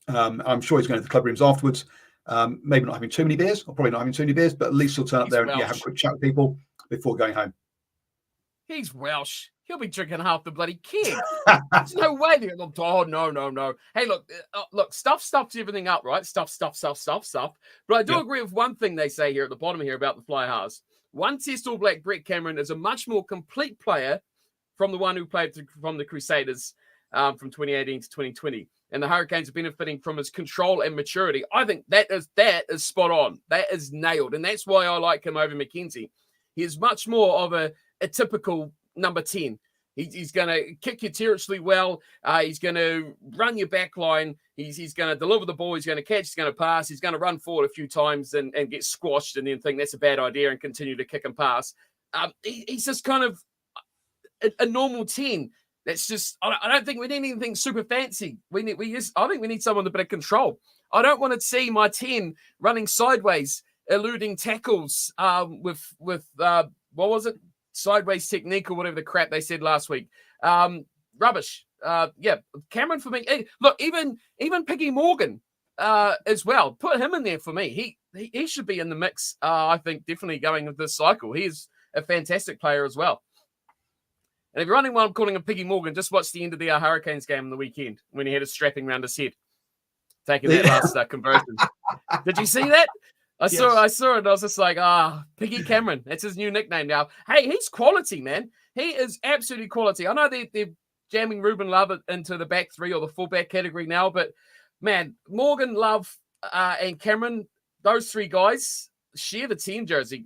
I'm sure he's going to the club rooms afterwards. Maybe not having too many beers, or probably not having too many beers, but at least he'll turn up there and have a quick chat with people before going home. He's Welsh. He'll be drinking half the bloody keg. There's no way they're going, oh, no. Hey, look, stuffs everything up, right? Stuff. But I do agree with one thing they say here at the bottom here about the Fly Halves. One Test All Black Brett Cameron is a much more complete player from the one who played from the Crusaders from 2018 to 2020. And the Hurricanes are benefiting from his control and maturity. I think that is spot on. That is nailed. And that's why I like him over McKenzie. He is much more of a typical number 10. He's going to kick you territorially well. He's going to run your back line. He's going to deliver the ball. He's going to catch. He's going to pass. He's going to run forward a few times and get squashed and then think that's a bad idea and continue to kick and pass. He's just kind of a normal 10. That's just, I don't think we need anything super fancy. I think we need someone with a bit of control. I don't want to see my 10 running sideways, eluding tackles with what was it? Sideways technique or whatever the crap they said last week. Rubbish. Cameron for me. Look, even Piggy Morgan as well. Put him in there for me. He should be in the mix. I think definitely going with this cycle. He is a fantastic player as well. And if you're wondering why I'm calling him Piggy Morgan, just watch the end of the Hurricanes game on the weekend when he had a strapping around his head, taking that last conversion. Did you see that? I saw it. I was just like, Piggy Cameron. That's his new nickname now. Hey, he's quality, man. He is absolutely quality. I know they're jamming Ruben Love into the back three or the fullback category now, but man, Morgan, Love, and Cameron, those three guys share the 10 jersey.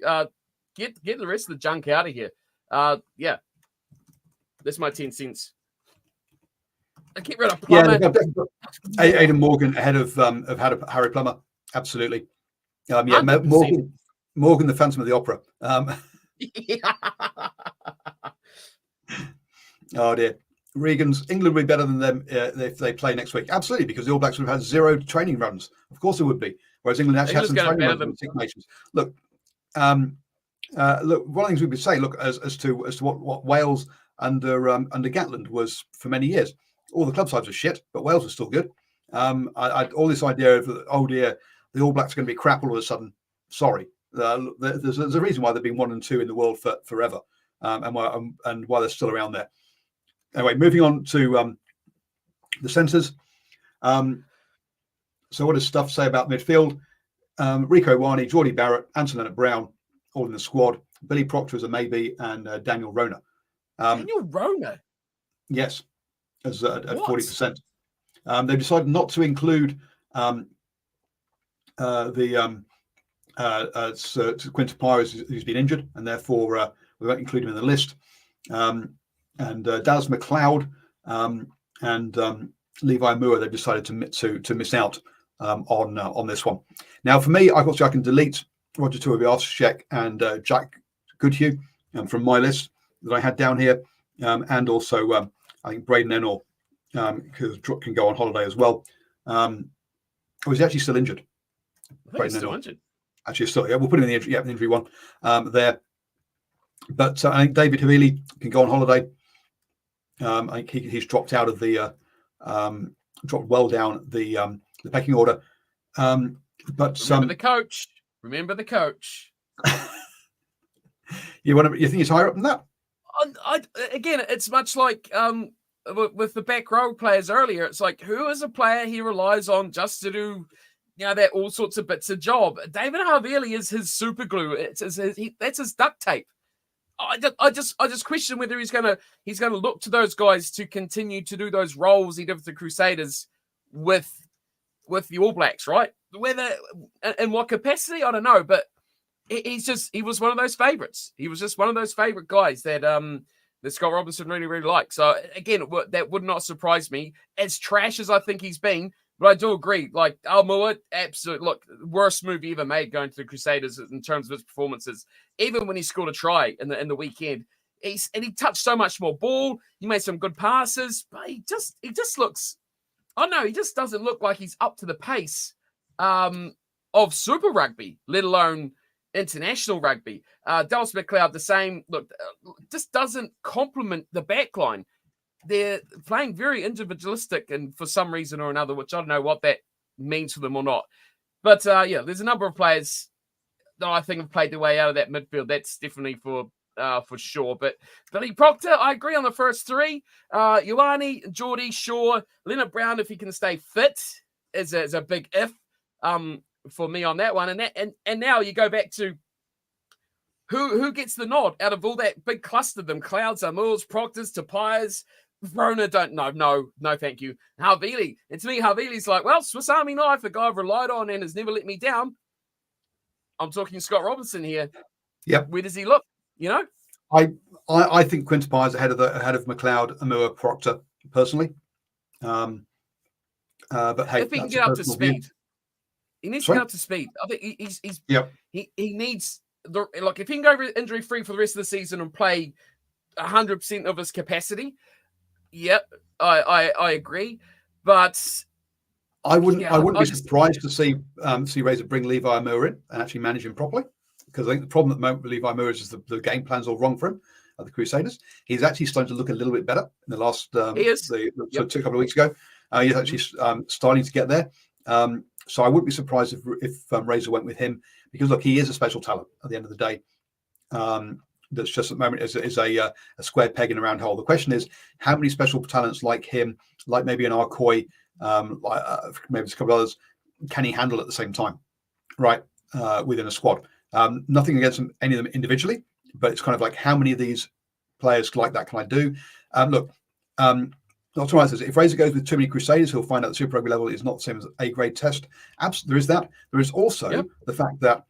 Get the rest of the junk out of here. Yeah, that's my 10 cents. Get rid of Plummer. Yeah, Aidan Morgan ahead of Harry Plummer. Absolutely. Yeah, 100%. Morgan, the Phantom of the Opera. Oh dear. Regan's England would be better than them if they play next week. Absolutely, because the All Blacks would have had 0 training runs. Of course it would be. Whereas England actually had some training runs in the Six Nations. Look, one of the things we would say, look, as to what Wales under Gatland was for many years. All the club sides were shit, but Wales was still good. All this idea of, oh dear, the All Blacks are going to be crap all of a sudden. Sorry. There's a reason why they've been 1 and 2 in the world forever, and why they're still around there. Anyway, moving on to the centres. So what does Stuff say about midfield? Rico Ioane, Geordie Barrett, Anton Leonard-Brown, all in the squad. Billy Proctor is a maybe, and Daniel Rona. Daniel Rona? Yes, at 40%. They've decided not to include Quinta Pires, who's been injured, and therefore we won't include him in the list. And Dallas McLeod and Levi Moore, they've decided to miss out on this one. Now, for me, I can delete Roger Tuivasa-Sheck and Jack Goodhue from my list that I had down here, and also I think Braden Ennor can go on holiday as well. Was he actually still injured? He's still injured. Actually, still, yeah, we'll put him in the injury one there. But I think David Havili can go on holiday. I think he's dropped out of the dropped well down the pecking order. But remember the coach. You think he's higher up than that? Again, it's much like with the back row players earlier. It's like, who is a player he relies on just to do, that all sorts of bits of job? David Havili is his super glue. That's his duct tape. I just question whether he's gonna look to those guys to continue to do those roles he did with the Crusaders with the All Blacks, right? Whether in what capacity, I don't know, but he was one of those favorites. He was just one of those favorite guys that Scott Robinson really, really liked. So again, that would not surprise me. As trash as I think he's been, but I do agree. Like Almoa, absolute worst move he ever made going to the Crusaders in terms of his performances. Even when he scored a try in the weekend, he touched so much more ball. He made some good passes, but he just looks. I don't know. He just doesn't look like he's up to the pace of Super Rugby, let alone international rugby. Dallas McLeod, the same. Look, just doesn't complement the backline. They're playing very individualistic, and for some reason or another, which I don't know what that means for them or not. But there's a number of players that I think have played their way out of that midfield. That's definitely for sure. But Billy Proctor, I agree on the first three. Ioane, Geordie, Shaw, Leonard Brown, if he can stay fit, is a big if for me on that one. And now you go back to who gets the nod out of all that big cluster of them: Clouds, Amurs, Proctors, Tapires. Rona, no, thank you. Havili. And to me, Havili's like, well, Swiss Army knife, a guy I've relied on and has never let me down. I'm talking Scott Robinson here. Yep. Where does he look? I think Quinta Pires ahead of McLeod, Amur, Proctor, personally. But hey, if he can get up to speed, he needs to get up to speed. I think he needs if he can go injury free for the rest of the season and play 100% of his capacity. Yep, I agree, but I wouldn't be surprised to see Razor bring Levi Moore in and actually manage him properly, because I think the problem at the moment with Levi Moore is the game plan's all wrong for him at the Crusaders. He's actually starting to look a little bit better in the last a couple of weeks ago. He's actually starting to get there. So I wouldn't be surprised if Razor went with him, because look, he is a special talent at the end of the day. That's just at the moment is a square peg in a round hole. The question is, how many special talents like him, like maybe an Arcoy, maybe a couple of others, can he handle at the same time, right, within a squad? Nothing against any of them individually, but it's kind of like, how many of these players like that can I do? Look, not too much. If Razor goes with too many Crusaders, he'll find out the Super Rugby level is not the same as A grade test. There is that. There is also the fact that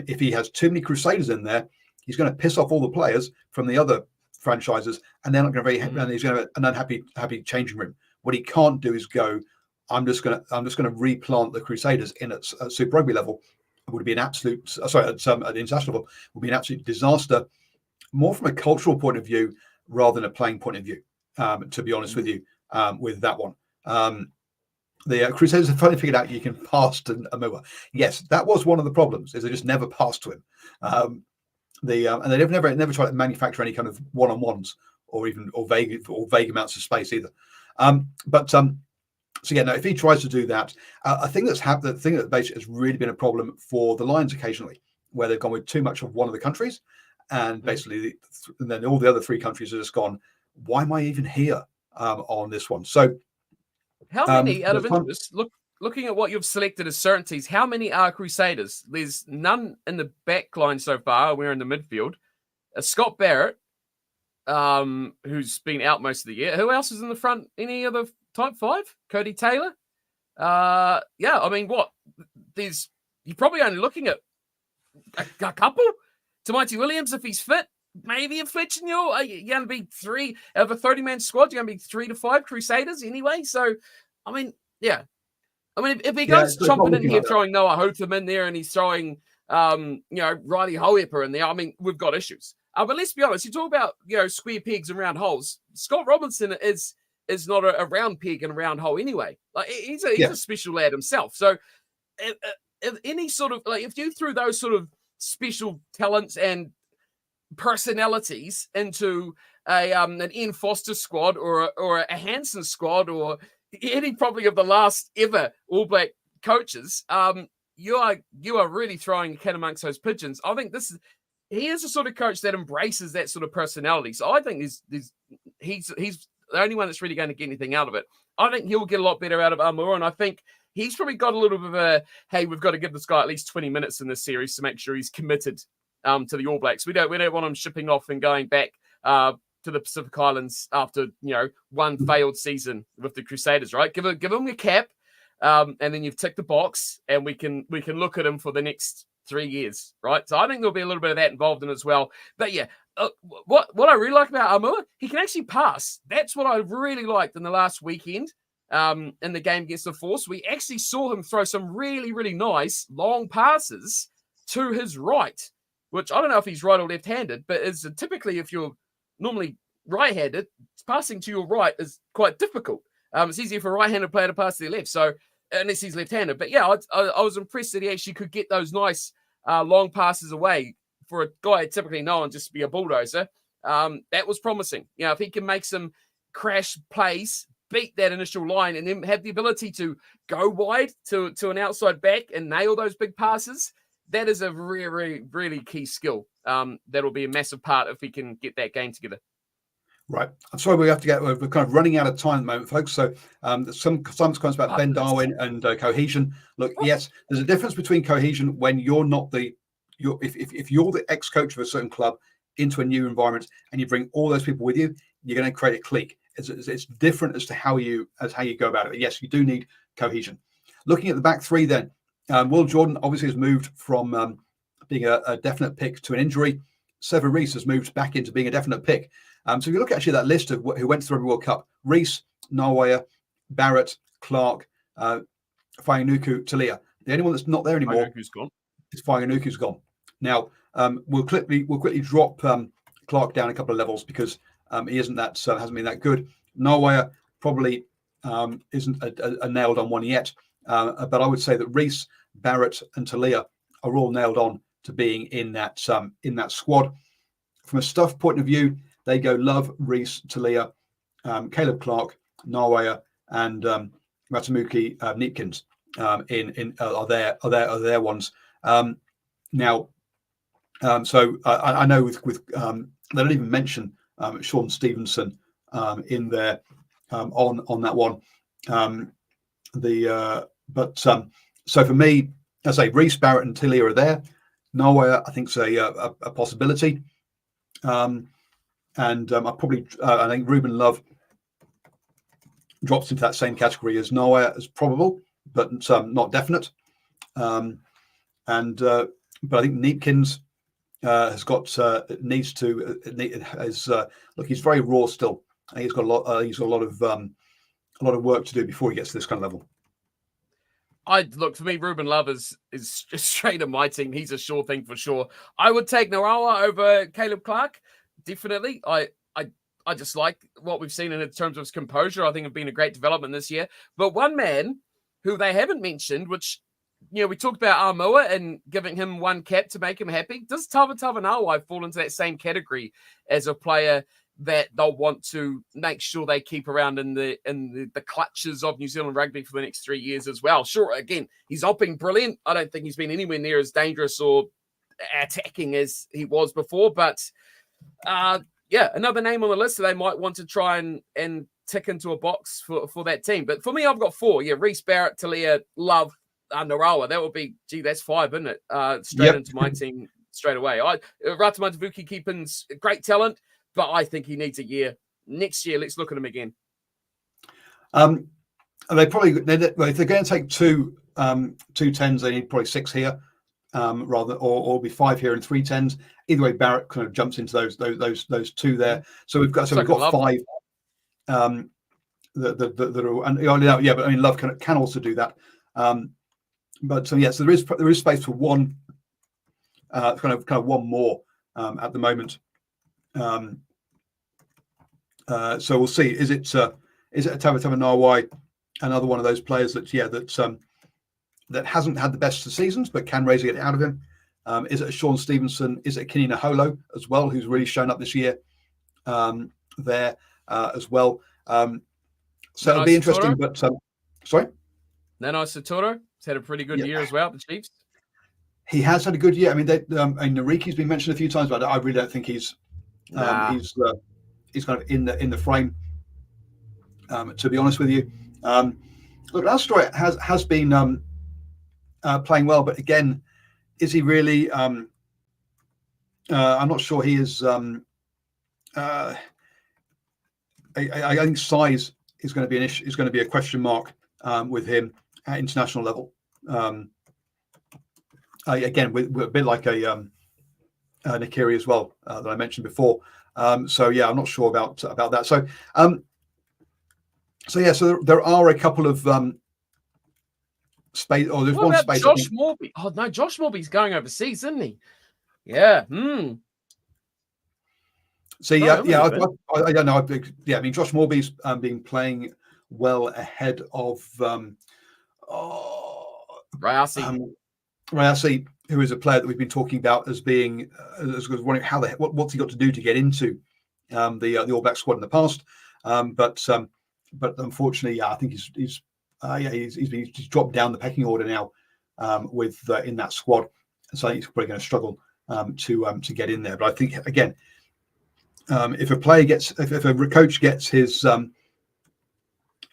if he has too many Crusaders in there, he's going to piss off all the players from the other franchises, and they're not going to and he's going to have an unhappy changing room. What he can't do is go, I'm just going to replant the Crusaders in at Super Rugby level. It would be an absolute at the international level would be an absolute disaster, more from a cultural point of view rather than a playing point of view. To be honest with you, with that one, the Crusaders have finally figured out you can pass to Amua. Yes, that was one of the problems, is they just never passed to him. And they've never tried to manufacture any kind of one-on-ones or vague amounts of space either. So yeah, no. If he tries to do that, I think the thing that basically has really been a problem for the Lions occasionally, where they've gone with too much of one of the countries, and basically, and then all the other three countries have just gone, why am I even here on this one? So, how many out of interest? Looking at what you've selected as certainties, how many are Crusaders? There's none in the back line so far. We're in the midfield. Scott Barrett, who's been out most of the year. Who else is in the front? Any other type 5? Cody Taylor? I mean, you're probably only looking at a couple. Tamati Williams, if he's fit, maybe a Fletcher. You're going to be 3 out of a 30-man squad. You're going to be 3 to 5 Crusaders anyway. So, I mean, yeah. I mean, if he goes chomping in here, throwing Noah Hotham in there, and he's throwing, Riley Hoeper in there, I mean, we've got issues. But let's be honest. You talk about, square pegs and round holes. Scott Robinson is not a round peg and a round hole anyway. Like he's a special lad himself. So, if any sort of if you threw those sort of special talents and personalities into an Ian Foster squad or a Hansen squad or any probably of the last ever All Black coaches, you are really throwing a cat amongst those pigeons. I think he is the sort of coach that embraces that sort of personality. So I think he's the only one that's really going to get anything out of it. I think he'll get a lot better out of Amur, and I think he's probably got a little bit of a, hey, we've got to give this guy at least 20 minutes in this series to make sure he's committed to the All Blacks. We don't want him shipping off and going back to the Pacific Islands after one failed season with the Crusaders, right? Give him a cap, and then you've ticked the box, and we can look at him for the next 3 years, right? So I think there'll be a little bit of that involved in as well. But yeah, what I really like about Amua, he can actually pass. That's what I really liked in the last weekend. In the game against the Force, we actually saw him throw some really, really nice long passes to his right, which I don't know if he's right or left-handed, but is typically if you're normally right-handed, passing to your right is quite difficult. It's easier for a right-handed player to pass to their left, so unless he's left-handed. But yeah, I was impressed that he actually could get those nice long passes away for a guy typically known just to be a bulldozer. That was promising. If he can make some crash plays, beat that initial line, and then have the ability to go wide to an outside back and nail those big passes, that is a really, really, really key skill. That'll be a massive part if we can get that game together. Right. I'm sorry we're kind of running out of time at the moment, folks. So some comments about Ben Darwin and cohesion. Look, yes, there's a difference between cohesion when you're not if you're the ex-coach of a certain club into a new environment and you bring all those people with you, you're going to create a clique. It's different as to how you go about it. But yes, you do need cohesion. Looking at the back three, then Will Jordan obviously has moved from being a definite pick to an injury. Sever Reese has moved back into being a definite pick. So if you look at that list of who went to the Rugby World Cup: Reese, Nawaya, Barrett, Clark, Fayanuku, Talia. The only one that's not there anymore is Fayanuku's gone. Now we'll quickly drop Clark down a couple of levels because he hasn't been that good. Nawaya probably isn't a nailed on one yet, but I would say that Reese, Barrett, and Talia are all nailed on to being in that squad. From a stuff point of view, they go Love, Reese, Talia, Caleb Clark, Nawaya, and Ratamuki Neepkins are their ones. Now, so I know with they don't even mention Sean Stevenson in there on that one. So for me, I say Reese, Barrett, and Talia are there. Nawaya, I think, is a possibility. and I think Ruben Love drops into that same category as Noah as probable, but not definite. But I think Neepkins has got needs to look. He's very raw still. He's got a lot. He's got a lot of work to do before he gets to this kind of level. Look, for me, Ruben Love is straight in my team. He's a sure thing for sure. I would take Narawa over Caleb Clark, definitely. I just like what we've seen in terms of his composure. I think it's been a great development this year. But one man who they haven't mentioned, which, we talked about Armoa and giving him one cap to make him happy. Does Tava Tavanawai fall into that same category as a player that they'll want to make sure they keep around in the clutches of New Zealand rugby for the next 3 years as well? Sure, again, he's not been brilliant. I don't think he's been anywhere near as dangerous or attacking as he was before, but another name on the list that they might want to try and tick into a box for that team. But for me, I've got 4. Yeah, Reece Barrett, Talia, Love, Narawa. That would be, that's 5, isn't it? Straight into my team straight away. Ratama Tavuki Keepin's great talent, but I think he needs a year. Next year, let's look at him again. They probably, if they're going to take two 10s, they need probably 6 here, rather, or be 5 here and 3 10s. Either way, Barrett kind of jumps into those 2 there. So we've got 5 that are, and but I mean, Love can also do that. So there is space for one, kind of one more at the moment. So we'll see. Is it a Tavatava Nawai, another one of those players that hasn't had the best of seasons but can raise it out of him? Is it a Sean Stevenson? Is it Kinina Holo as well, who's really shown up this year there as well? So it'll be interesting. But sorry, Nano Satoro has had a pretty good year as well. The Chiefs. He has had a good year. I mean, Nariki's been mentioned a few times, but I really don't think he's kind of in the frame. To be honest with you, look, Astroy has been playing well, but again, is he really? I'm not sure he is. I think size is going to be an issue. Is going to be a question mark with him at international level. Again, we're a bit like a Nakiri as well that I mentioned before. So yeah, I'm not sure about that. So there are a couple of space. Or there's one space. Josh Morby. Oh no, Josh Morby's going overseas, isn't he? Yeah. So I don't know. I mean, Josh Morby's been playing well ahead of Rayasi, who is a player that we've been talking about as being as wondering what's he got to do to get into the All Black squad in the past. But unfortunately, I think he's dropped down the pecking order now with in that squad, so I think he's probably going to struggle to get in there. But I think again, if a coach gets his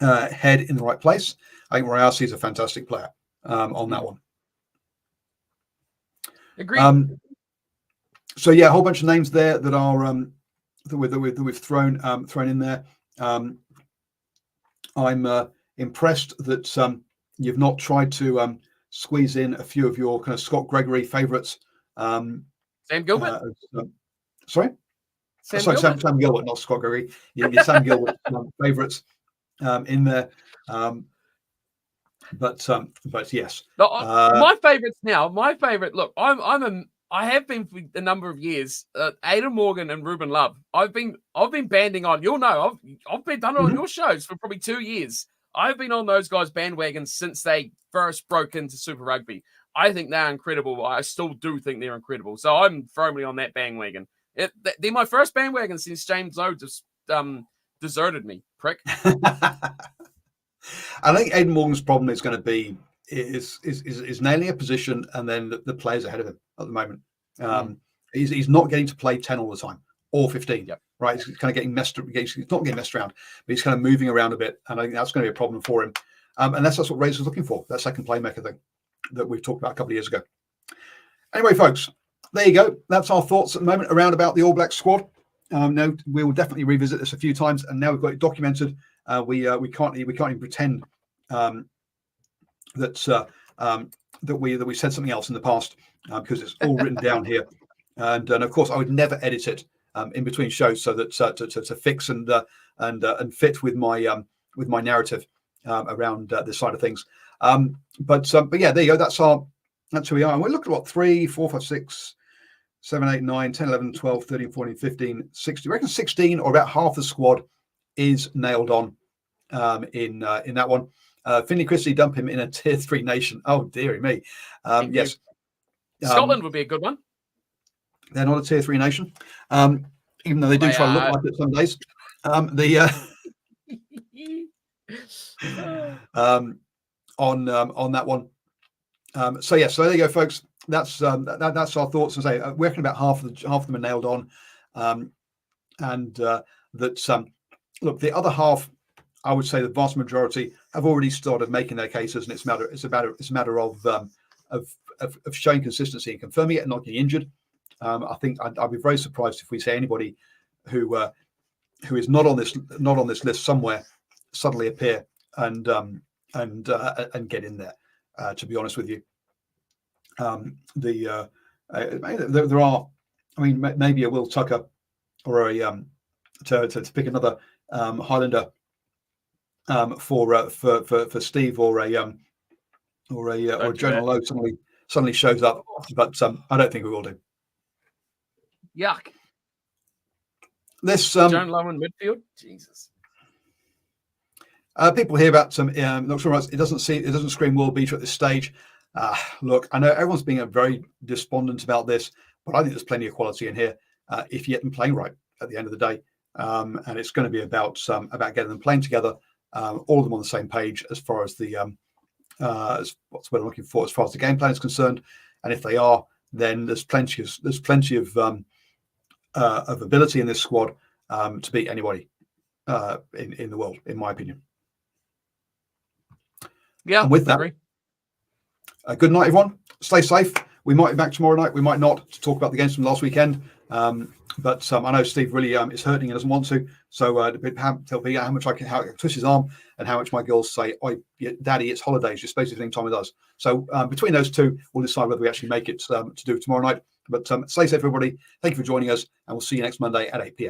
head in the right place, I think Rayasi is a fantastic player on that one. Agreed. So yeah, a whole bunch of names there that are that we've thrown in there. I'm impressed that you've not tried to squeeze in a few of your kind of Scott Gregory favourites. Sam Gilbert. Sorry, Sam Gilbert, not Scott Gregory. Your Sam Gilbert favourites in there. But yes. My favourites now. My favourite. Look, I have been for a number of years. Aidan Morgan and Ruben Love. I've been banding on. You'll know. I've been done it on your shows for probably 2 years. I've been on those guys' bandwagons since they first broke into Super Rugby. I think they're incredible. I still do think they're incredible. So I'm firmly on that bandwagon. They're my first bandwagon since James Lowe just deserted me, prick. I think Aidan Morgan's problem is going to be is nailing a position and then the players ahead of him at the moment. He's not getting to play 10 all the time or 15. Yep. Right, he's kind of getting messed. He's not getting messed around, but he's kind of moving around a bit, and I think that's going to be a problem for him. And that's what Razor's looking for, that second playmaker thing that we've talked about a couple of years ago. Anyway, folks, there you go. That's our thoughts at the moment around about the All Black squad. no, we will definitely revisit this a few times, and now we've got it documented. We can't even pretend that we said something else in the past, because it's all written down here. And of course, I would never edit it in between shows, so that to fix and fit with my narrative around this side of things. But yeah, there you go. That's who we are. And we look at what 3, 4, 5, 6, 7, 8, 9, 10, 11, 12, 13, 14, 15, 16. I reckon 16 or about half the squad is nailed on in that one. Finley Christie, dump him in a tier 3 nation. Oh, dearie me. Yes. Scotland would be a good one. They're not a tier 3 nation, even though they do try to look like it some days. On that one. So yeah, so there you go, folks. That's our thoughts. And say we reckon about half of them are nailed on, and that look, the other half, I would say the vast majority have already started making their cases, and it's a matter of showing consistency and confirming it and not getting injured. I think I'd be very surprised if we see anybody who is not on this list somewhere suddenly appear and get in there. To be honest with you, there are. I mean, maybe a Will Tucker or a to pick another Highlander for Steve or a Jonah Lowe suddenly shows up, but I don't think we will do. Yuck. This Jonah Lowe in midfield. Jesus. People hear about some. It doesn't scream world beater at this stage. Look, I know everyone's being very despondent about this, but I think there's plenty of quality in here if you get them playing right at the end of the day. And it's going to be about getting them playing together, all of them on the same page as far as the as what's what I'm looking for as far as the game plan is concerned. And if they are, then there's plenty of ability in this squad to beat anybody in the world, in my opinion. Yeah, and with that, good night, everyone. Stay safe. We might be back tomorrow night. We might not, to talk about the games from last weekend. But I know Steve really is hurting and doesn't want to. So tell me how much I twist his arm and how much my girls say, "Oh, Daddy, it's holidays. You're supposed to be spending time with us." So between those two, we'll decide whether we actually make it to do tomorrow night. But stay safe, everybody. Thank you for joining us, and we'll see you next Monday at 8 p.m.